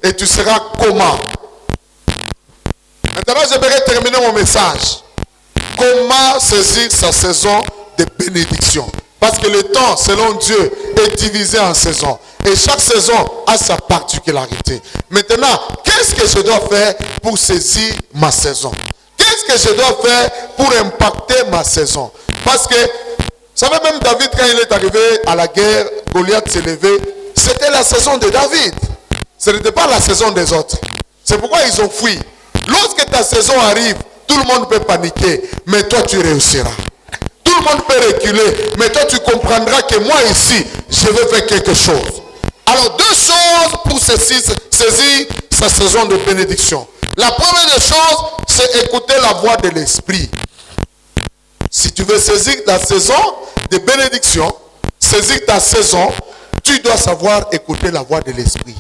et tu seras comment. Maintenant j'aimerais terminer mon message. Comment saisir sa saison de bénédiction? Parce que le temps, selon Dieu, est divisé en saisons. Et chaque saison a sa particularité. Maintenant, qu'est-ce que je dois faire pour saisir ma saison? Qu'est-ce qu'est-ce que je dois faire pour impacter ma saison? Parce que, vous savez, même David, quand il est arrivé à la guerre, Goliath s'est levé, c'était la saison de David. Ce n'était pas la saison des autres. C'est pourquoi ils ont fui. Lorsque ta saison arrive, tout le monde peut paniquer, mais toi tu réussiras. Tout le monde peut reculer, mais toi tu comprendras que moi ici, je vais faire quelque chose. Alors 2 choses pour saisir sa saison de bénédiction. La première des choses, c'est écouter la voix de l'Esprit. Si tu veux saisir ta saison de bénédiction, saisir ta saison, tu dois savoir écouter la voix de l'Esprit.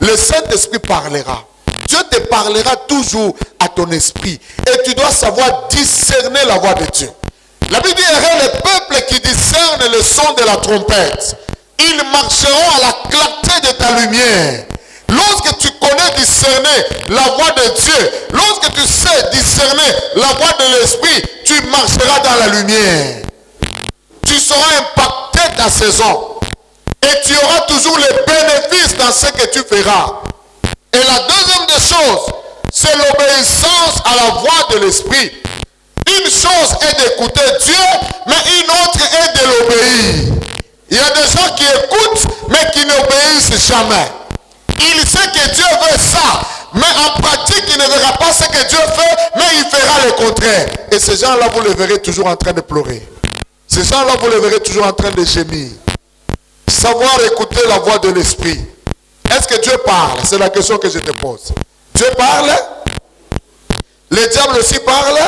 Le Saint-Esprit parlera. Dieu te parlera toujours à ton esprit. Et tu dois savoir discerner la voix de Dieu. La Bible dit, le peuple qui discerne le son de la trompette, ils marcheront à la clarté de ta lumière. Lorsque tu connais discerner la voix de Dieu, lorsque tu sais discerner la voix de l'Esprit, tu marcheras dans la lumière. Tu sauras impacter ta saison. Et tu auras toujours les bénéfices dans ce que tu feras. Et la deuxième des choses, c'est l'obéissance à la voix de l'Esprit. Une chose est d'écouter Dieu, mais une autre est de l'obéir. Il y a des gens qui écoutent, mais qui n'obéissent jamais. Il sait que Dieu veut ça, mais en pratique, il ne verra pas ce que Dieu fait, mais il fera le contraire. Et ces gens-là, vous les verrez toujours en train de pleurer. Ces gens-là, vous les verrez toujours en train de gémir. Savoir écouter la voix de l'Esprit. Est-ce que Dieu parle? C'est la question que je te pose. Dieu parle? Le diable aussi parle?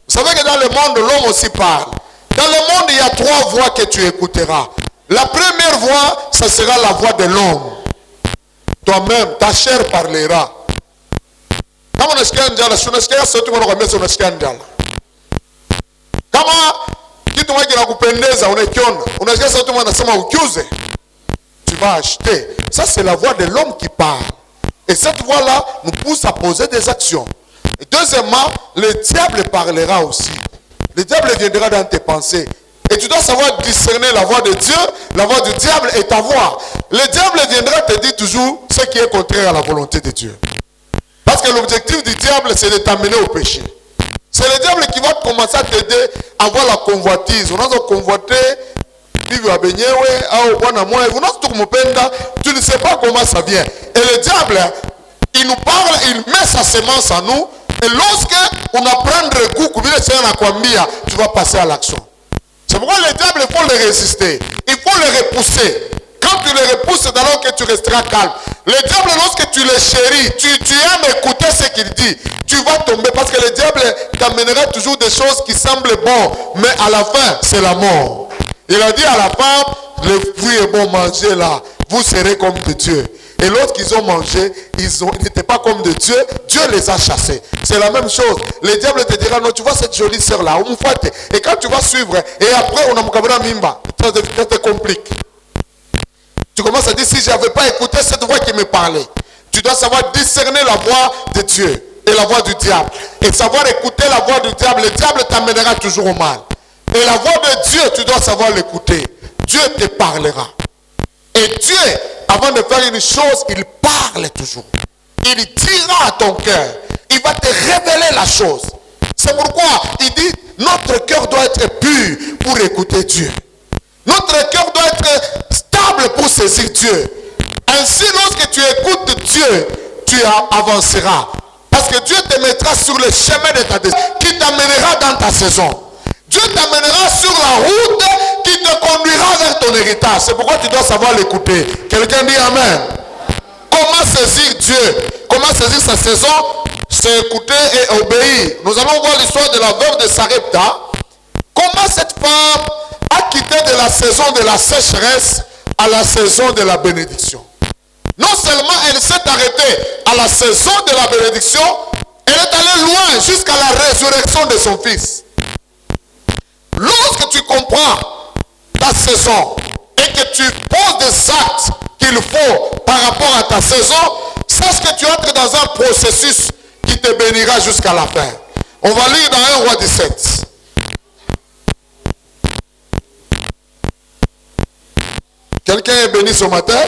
Vous savez que dans le monde, l'homme aussi parle. Dans le monde, il y a 3 voix que tu écouteras. La première voix, ce sera la voix de l'homme. Toi-même, ta chair parlera. Kama unasikia njala, si unasikia sauti mwana kwa mesa unasikia njala. Kama kitu moja kinakupendeza unakiona, unasikia sauti mwana anasema ukiuze, tu vas acheter. Ça c'est la voix de l'homme qui parle. Et cette voix-là nous pousse à poser des actions. Et deuxièmement, le diable parlera aussi. Le diable viendra dans tes pensées. Et tu dois savoir discerner la voix de Dieu, la voix du diable et ta voix. Le diable viendra te dire toujours ce qui est contraire à la volonté de Dieu. Parce que l'objectif du diable, c'est de t'amener au péché. C'est le diable qui va commencer à t'aider à avoir la convoitise. On a convoité, tu ne sais pas comment ça vient. Et le diable, il nous parle, il met sa semence en nous. Et lorsque on apprend le coup, tu vas passer à l'action. C'est pourquoi le diable, il faut le résister. Il faut le repousser. Quand tu le repousses, c'est alors que tu resteras calme. Le diable, lorsque tu le chéris, tu aimes écouter ce qu'il dit, tu vas tomber. Parce que le diable t'amènera toujours des choses qui semblent bonnes. Mais à la fin, c'est la mort. Il a dit à la femme, le fruit est bon, mangez là. Vous serez comme de Dieu. Et lorsqu'ils ont mangé, ils n'étaient pas comme de Dieu. Dieu les a chassés. C'est la même chose. Le diable te dira, non, tu vois cette jolie sœur là. Et quand tu vas suivre, et après on a mukabura mimba, ça te complique. Tu commences à dire, si je n'avais pas écouté cette voix qui me parlait. Tu dois savoir discerner la voix de Dieu et la voix du diable. Et savoir écouter la voix du diable. Le diable t'amènera toujours au mal. Et la voix de Dieu, tu dois savoir l'écouter. Dieu te parlera. Et Dieu, avant de faire une chose, il parle toujours. Il dira à ton cœur. Il va te révéler la chose. C'est pourquoi il dit, notre cœur doit être pur pour écouter Dieu. Notre cœur doit être stable pour saisir Dieu. Ainsi, lorsque tu écoutes Dieu, tu avanceras. Parce que Dieu te mettra sur le chemin de ta destinée, qui t'amènera dans ta saison. Dieu t'amènera sur la route qui te conduira vers ton héritage. C'est pourquoi tu dois savoir l'écouter. Quelqu'un dit Amen. Comment saisir Dieu? Comment saisir sa saison? C'est écouter et obéir. Nous allons voir l'histoire de la veuve de Sarepta. Comment cette femme a quitté de la saison de la sécheresse à la saison de la bénédiction. Non seulement elle s'est arrêtée à la saison de la bénédiction, elle est allée loin jusqu'à la résurrection de son fils. Lorsque tu comprends ta saison et que tu poses des actes qu'il faut par rapport à ta saison, sache que tu entres dans un processus qui te bénira jusqu'à la fin. On va lire dans 1 Roi 17. Quelqu'un est béni ce matin?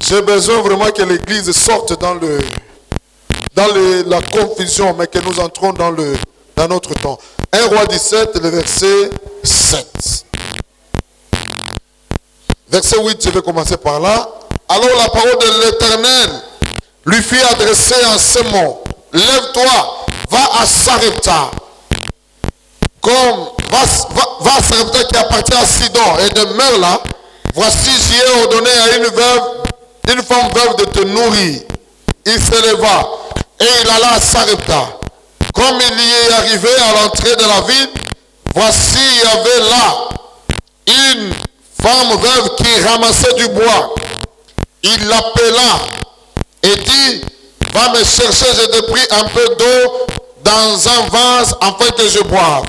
J'ai besoin vraiment que l'église sorte dans dans la confusion, mais que nous entrons dans notre temps. 1 Roi 17, le verset 7. Verset 8, je vais commencer par là. Alors la parole de l'Éternel lui fut adressée en ce mot. Lève-toi, va à Sarepta. Va à Sarepta qui appartient à Sidon et demeure là. Voici, j'y ai ordonné à une femme veuve de te nourrir. Il se leva et il alla à Sarepta. Comme il y est arrivé à l'entrée de la ville, voici, il y avait là une femme veuve qui ramassait du bois. Il l'appela et dit, va me chercher, je te prie, un peu d'eau dans un vase afin que je boive.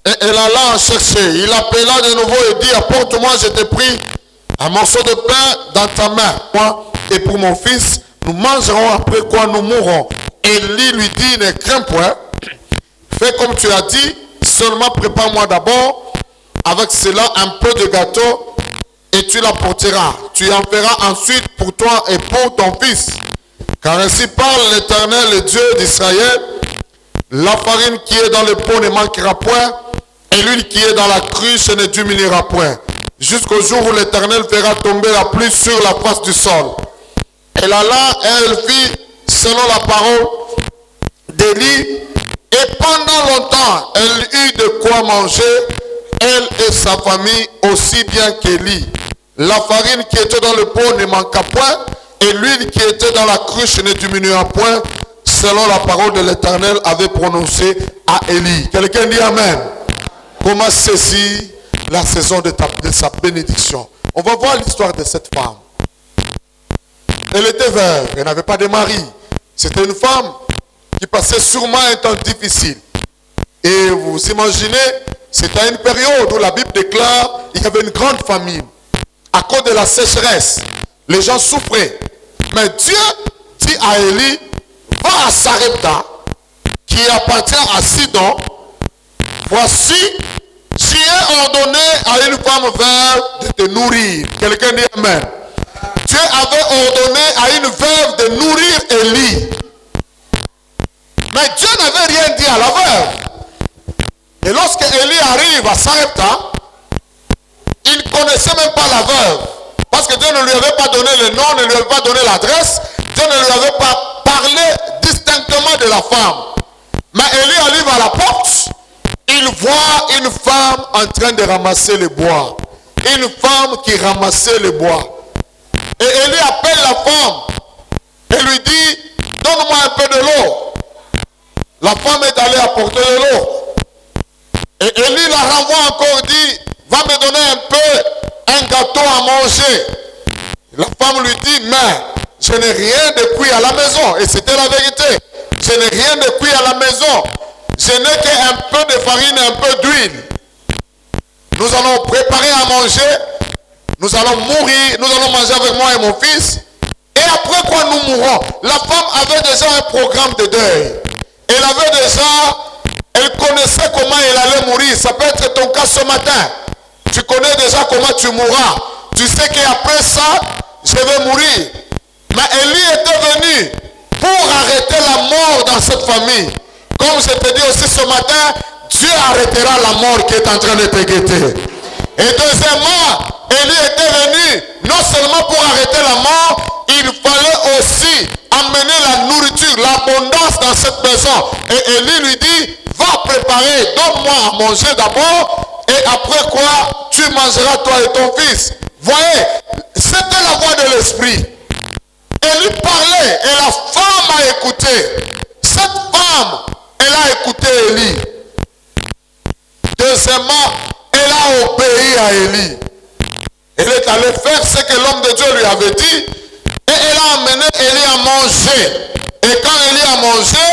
Et elle alla en chercher. Il l'appela de nouveau et dit, apporte-moi, je te prie, un morceau de pain dans ta main. Moi et pour mon fils, nous mangerons après quoi nous mourrons. Élie lui dit, ne crains point, fais comme tu as dit, seulement prépare-moi d'abord avec cela un peu de gâteau et tu l'apporteras. Tu en feras ensuite pour toi et pour ton fils. Car ainsi parle l'Éternel, le Dieu d'Israël, la farine qui est dans le pot ne manquera point, et l'huile qui est dans la cruche ne diminuera point, jusqu'au jour où l'Éternel fera tomber la pluie sur la face du sol. Elle alla, elle fit selon la parole d'Élie, et pendant longtemps, elle eut de quoi manger, elle et sa famille, aussi bien qu'Élie. La farine qui était dans le pot ne manqua point, et l'huile qui était dans la cruche ne diminua point, selon la parole de l'Éternel avait prononcé à Élie. Quelqu'un dit Amen. Comment saisir la saison de sa bénédiction? On va voir l'histoire de cette femme. Elle était veuve, elle n'avait pas de mari. C'était une femme qui passait sûrement un temps difficile. Et vous imaginez, c'était à une période où la Bible déclare qu'il y avait une grande famine. À cause de la sécheresse, les gens souffraient. Mais Dieu dit à Élie, va à Sarepta, qui appartient à Sidon. Voici, j'y ai ordonné à une femme veuve de te nourrir. Quelqu'un dit Amen. Dieu avait ordonné à une veuve de nourrir Élie. Mais Dieu n'avait rien dit à la veuve. Et lorsque Élie arrive à Sarepta, il ne connaissait même pas la veuve. Parce que Dieu ne lui avait pas donné le nom, ne lui avait pas donné l'adresse. Dieu ne lui avait pas parlé distinctement de la femme. Mais Élie arrive à la porte. Il voit une femme en train de ramasser le bois. Une femme qui ramassait le bois. Et Élie appelle la femme et lui dit, donne-moi un peu de l'eau. La femme est allée apporter de l'eau. Et Élie la renvoie encore, dit, va me donner un peu, un gâteau à manger. La femme lui dit, mais je n'ai rien de cuit à la maison. Et c'était la vérité. Je n'ai rien de cuit à la maison. Je n'ai qu'un peu de farine et un peu d'huile. Nous allons préparer à manger. Nous allons mourir. Nous allons manger avec moi et mon fils. Et après quoi nous mourrons? La femme avait déjà un programme de deuil. Elle connaissait comment elle allait mourir. Ça peut être ton cas ce matin. Tu connais déjà comment tu mourras. Tu sais qu'après ça, je vais mourir. Mais Élie était venu pour arrêter la mort dans cette famille. Comme je te dis aussi ce matin, Dieu arrêtera la mort qui est en train de te guetter. Et deuxièmement, Élie était venu non seulement pour arrêter la mort, il fallait aussi amener la nourriture, l'abondance dans cette maison. Et Élie lui dit, va préparer, donne-moi à manger d'abord, et après quoi, tu mangeras toi et ton fils. Voyez, c'était la voix de l'esprit. Élie parlait et la femme a écouté. Cette femme, elle a écouté Élie. Deuxièmement, elle a obéi à Élie. Elle est allée faire ce que l'homme de Dieu lui avait dit. Et elle a amené Élie à manger. Et quand Élie a mangé,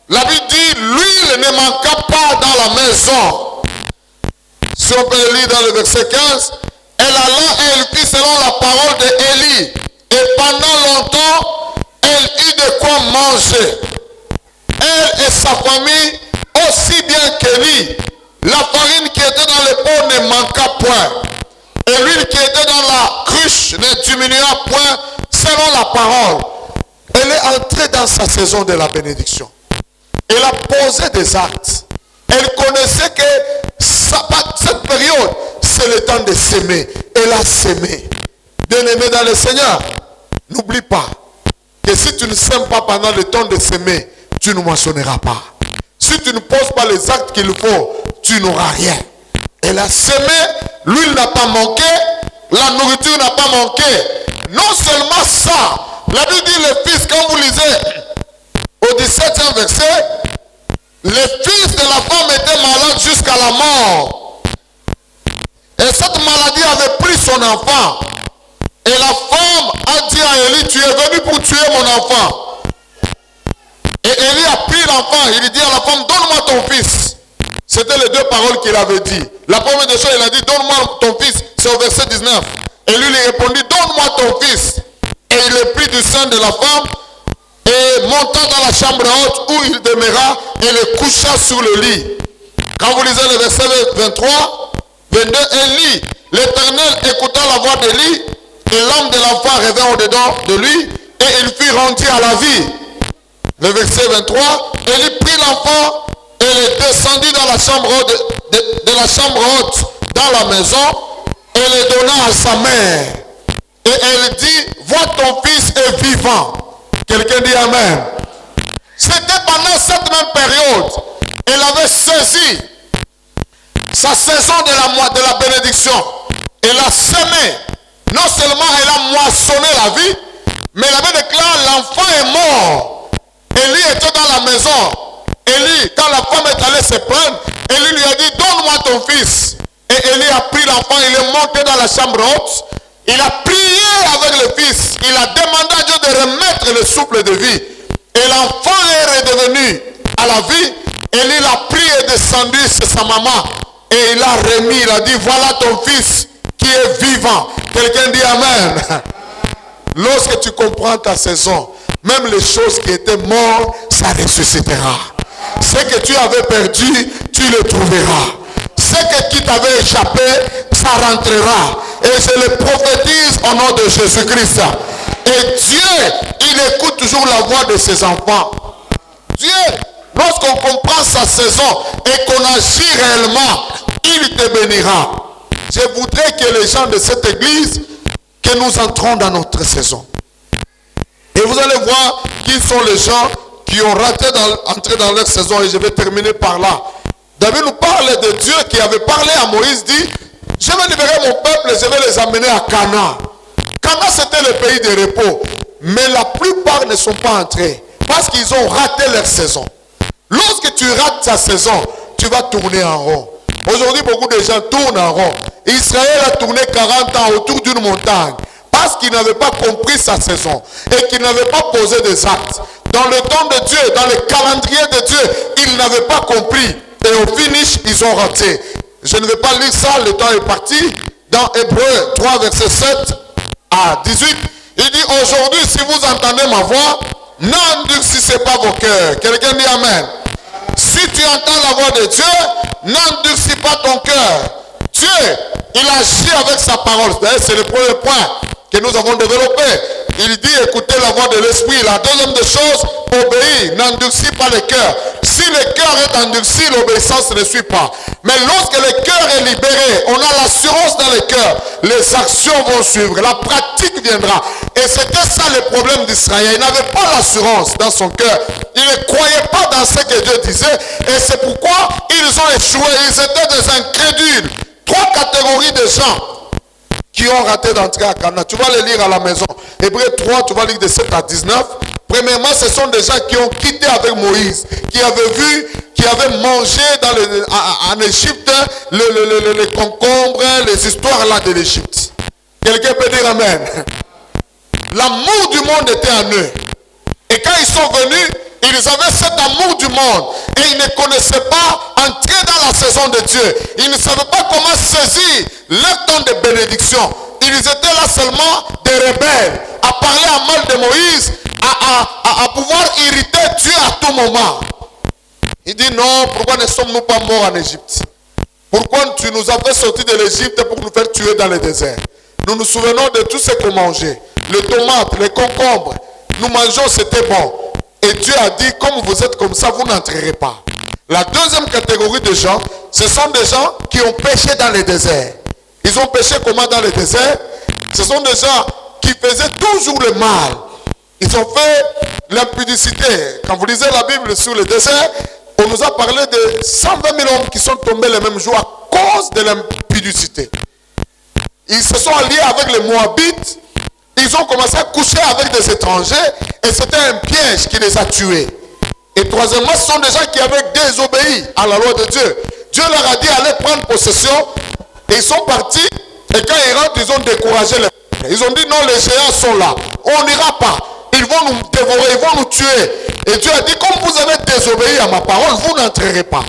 la Bible dit, l'huile ne manqua pas dans la maison. Si on peut lire dans le verset 15, elle alla et elle fit selon la parole d'Élie. Et pendant longtemps, elle eut de quoi manger. Elle et sa famille, aussi bien qu'Élie. La farine qui était dans le pot ne manqua point. Et l'huile qui était dans la cruche ne diminua point selon la parole. elle est entrée dans sa saison de la bénédiction. Elle a posé des actes. Elle connaissait que cette période, c'est le temps de s'aimer. Elle a s'aimé. Bien-aimé dans le Seigneur, n'oublie pas que si tu ne sèmes pas pendant le temps de s'aimer, tu ne moissonneras pas. Si tu ne poses pas les actes qu'il faut, tu n'auras rien. Elle a sémé, l'huile n'a pas manqué, la nourriture n'a pas manqué. Non seulement ça, la Bible dit le fils, quand vous lisez au 17e verset, le fils de la femme était malade jusqu'à la mort. Et cette maladie avait pris son enfant. Et la femme a dit à Élie, tu es venu pour tuer mon enfant. Et Élie a pris l'enfant, il dit à la femme, donne-moi ton fils. C'était les deux paroles qu'il avait dit. La première des choses, il a dit, donne-moi ton fils. C'est au verset 19. Et lui répondit, donne-moi ton fils. Et il le prit du sein de la femme et monta dans la chambre haute où il demeura et le coucha sur le lit. Quand vous lisez le verset 23, 22, Élie, l'Éternel écouta la voix d'Élie et l'âme de l'enfant revint au-dedans de lui et il fut rendu à la vie. Le verset 23, Élie prit l'enfant et le descendit dans la chambre haute, de la chambre haute dans la maison et le donna à sa mère. Et elle dit, vois ton fils est vivant. Quelqu'un dit Amen. C'était pendant cette même période, elle avait saisi sa saison de la bénédiction. Elle a semé. Non seulement elle a moissonné la vie, mais elle avait déclaré, l'enfant est mort. Élie était dans la maison. Élie, quand la femme est allée se plaindre, Élie lui a dit, donne-moi ton fils. Et Élie a pris l'enfant, il est monté dans la chambre haute. Il a prié avec le fils. Il a demandé à Dieu de remettre le souffle de vie. Et l'enfant est redevenu à la vie. Élie l'a pris et descendu chez sa maman. Et il a remis, il a dit, voilà ton fils qui est vivant. Quelqu'un dit Amen. Lorsque tu comprends ta saison, même les choses qui étaient mortes, ça ressuscitera. Ce que tu avais perdu, tu le trouveras. Ce qui t'avait échappé, ça rentrera. Et je le prophétise au nom de Jésus-Christ. Et Dieu, il écoute toujours la voix de ses enfants. Dieu, lorsqu'on comprend sa saison et qu'on agit réellement, il te bénira. Je voudrais que les gens de cette église, que nous entrons dans notre saison. Et vous allez voir qui sont les gens qui ont entré dans leur saison. Et je vais terminer par là. David nous parle de Dieu qui avait parlé à Moïse, dit, je vais libérer mon peuple et je vais les amener à Canaan. Canaan, c'était le pays de repos. Mais la plupart ne sont pas entrés parce qu'ils ont raté leur saison. Lorsque tu rates ta saison, tu vas tourner en rond. Aujourd'hui, beaucoup de gens tournent en rond. Israël a tourné 40 ans autour d'une montagne parce qu'il n'avait pas compris sa saison et qu'il n'avait pas posé des actes. Dans le temps de Dieu, dans le calendrier de Dieu, ils n'avaient pas compris. Et au finish, ils ont raté. Je ne vais pas lire ça, le temps est parti. Dans Hébreux 3, verset 7 à 18, il dit, aujourd'hui, si vous entendez ma voix, n'endurcissez pas vos cœurs. Quelqu'un dit Amen. Si tu entends la voix de Dieu, n'endurcis pas ton cœur. Dieu, il agit avec sa parole. C'est le premier point que nous avons développé. Il dit, écoutez la voix de l'esprit. La deuxième des choses, obéis, n'endurcis pas le cœur. Si le cœur est endurci, l'obéissance ne suit pas. Mais lorsque le cœur est libéré, on a l'assurance dans le cœur. Les actions vont suivre, la pratique viendra. Et c'était ça le problème d'Israël. Il n'avait pas l'assurance dans son cœur. Il ne croyait pas dans ce que Dieu disait. Et c'est pourquoi ils ont échoué. Ils étaient des incrédules. 3 catégories de gens qui ont raté d'entrer à Canaan. Tu vas les lire à la maison. Hébreux 3, tu vas lire de 7 à 19. Premièrement, ce sont des gens qui ont quitté avec Moïse, qui avaient vu, qui avaient mangé en Égypte les concombres, les histoires là de l'Égypte. Quelqu'un peut dire Amen. L'amour du monde était en eux. Et quand ils sont venus, ils avaient cet amour du monde. Et ils ne connaissaient pas entrer dans la saison de Dieu. Ils ne savaient pas comment saisir leur temps de bénédiction. Ils étaient là seulement des rebelles, à parler en mal de Moïse, à pouvoir irriter Dieu à tout moment. Il dit non, pourquoi ne sommes-nous pas morts en Égypte? Pourquoi tu nous as fait sortir de l'Égypte pour nous faire tuer dans le désert? Nous nous souvenons de tout ce qu'on mangeait. Les tomates, les concombres. nous mangeons, c'était bon. Et Dieu a dit, comme vous êtes comme ça, vous n'entrerez pas. La deuxième catégorie de gens, ce sont des gens qui ont péché dans le désert. Ils ont péché comment dans le désert? Ce sont des gens qui faisaient toujours le mal. Ils ont fait l'impudicité. Quand vous lisez la Bible sur le désert, on nous a parlé de 120 000 hommes qui sont tombés le même jour à cause de l'impudicité. Ils se sont alliés avec les Moabites. Ils ont commencé à coucher avec des étrangers et c'était un piège qui les a tués. Et troisièmement, ce sont des gens qui avaient désobéi à la loi de Dieu. Dieu leur a dit allez prendre possession et ils sont partis. Et quand ils rentrent, ils ont découragé les peuples. Ils ont dit non, les géants sont là. On n'ira pas. Ils vont nous dévorer, ils vont nous tuer. Et Dieu a dit comme vous avez désobéi à ma parole, vous n'entrerez pas.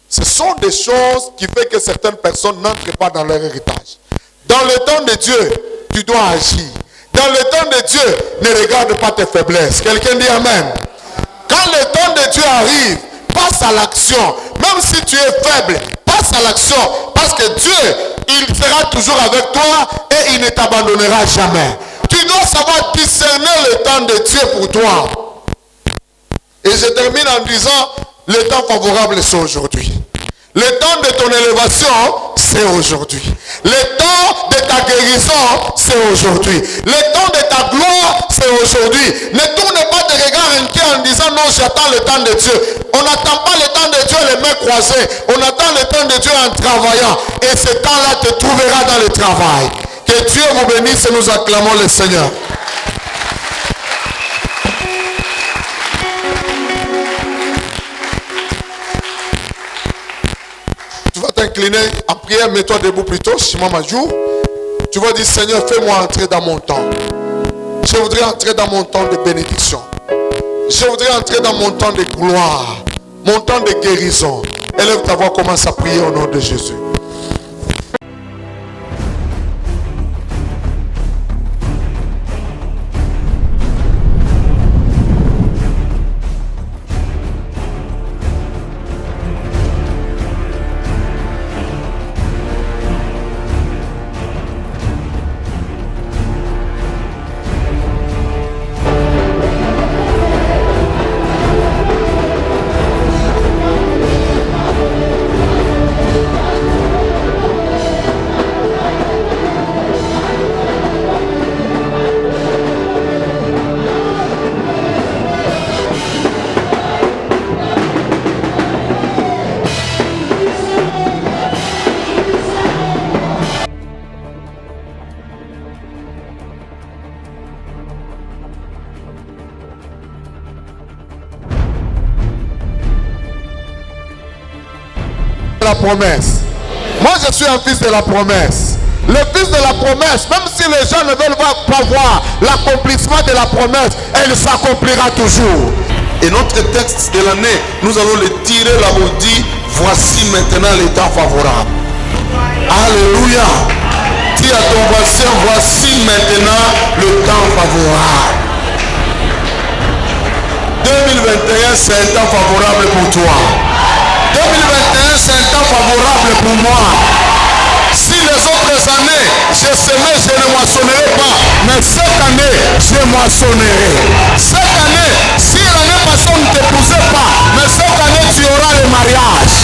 Ce sont des choses qui font que certaines personnes n'entrent pas dans leur héritage. Dans le temps de Dieu, tu dois agir. Dans le temps de Dieu, ne regarde pas tes faiblesses. Quelqu'un dit Amen. Quand le temps de Dieu arrive, passe à l'action. Même si tu es faible, passe à l'action. Parce que Dieu, il sera toujours avec toi et il ne t'abandonnera jamais. Tu dois savoir discerner le temps de Dieu pour toi. Et je termine en disant, le temps favorable c'est aujourd'hui. Le temps de ton élévation, c'est aujourd'hui. Le temps de ta guérison, c'est aujourd'hui. Le temps de ta gloire, c'est aujourd'hui. Ne tourne pas de regard inquiet en disant non, j'attends le temps de Dieu. On n'attend pas le temps de Dieu les mains croisées. On attend le temps de Dieu en travaillant. Et ce temps-là te trouvera dans le travail. Que Dieu vous bénisse et nous acclamons le Seigneur. Tu vas t'incliner en prière, mets-toi debout plutôt, Shimon Majou. Tu vas dire, Seigneur, fais-moi entrer dans mon temps. Je voudrais entrer dans mon temps de bénédiction. Je voudrais entrer dans mon temps de gloire, mon temps de guérison. Élève ta voix, commence à prier au nom de Jésus. La promesse. Moi je suis un fils de la promesse. Le fils de la promesse, même si les gens ne veulent pas voir l'accomplissement de la promesse, elle s'accomplira toujours. Et notre texte de l'année, nous allons le tirer là-haut dit, voici maintenant le temps favorable. Alléluia. Dis à ton voisin, voici maintenant le temps favorable. 2021, c'est un temps favorable pour toi. 2021, c'est un temps favorable pour moi. Si les autres années, je semais, je ne moissonnerai pas. Mais cette année, je moissonnerai. Cette année, si l'année passée, on ne t'épousait pas. Mais cette année, tu auras le mariage.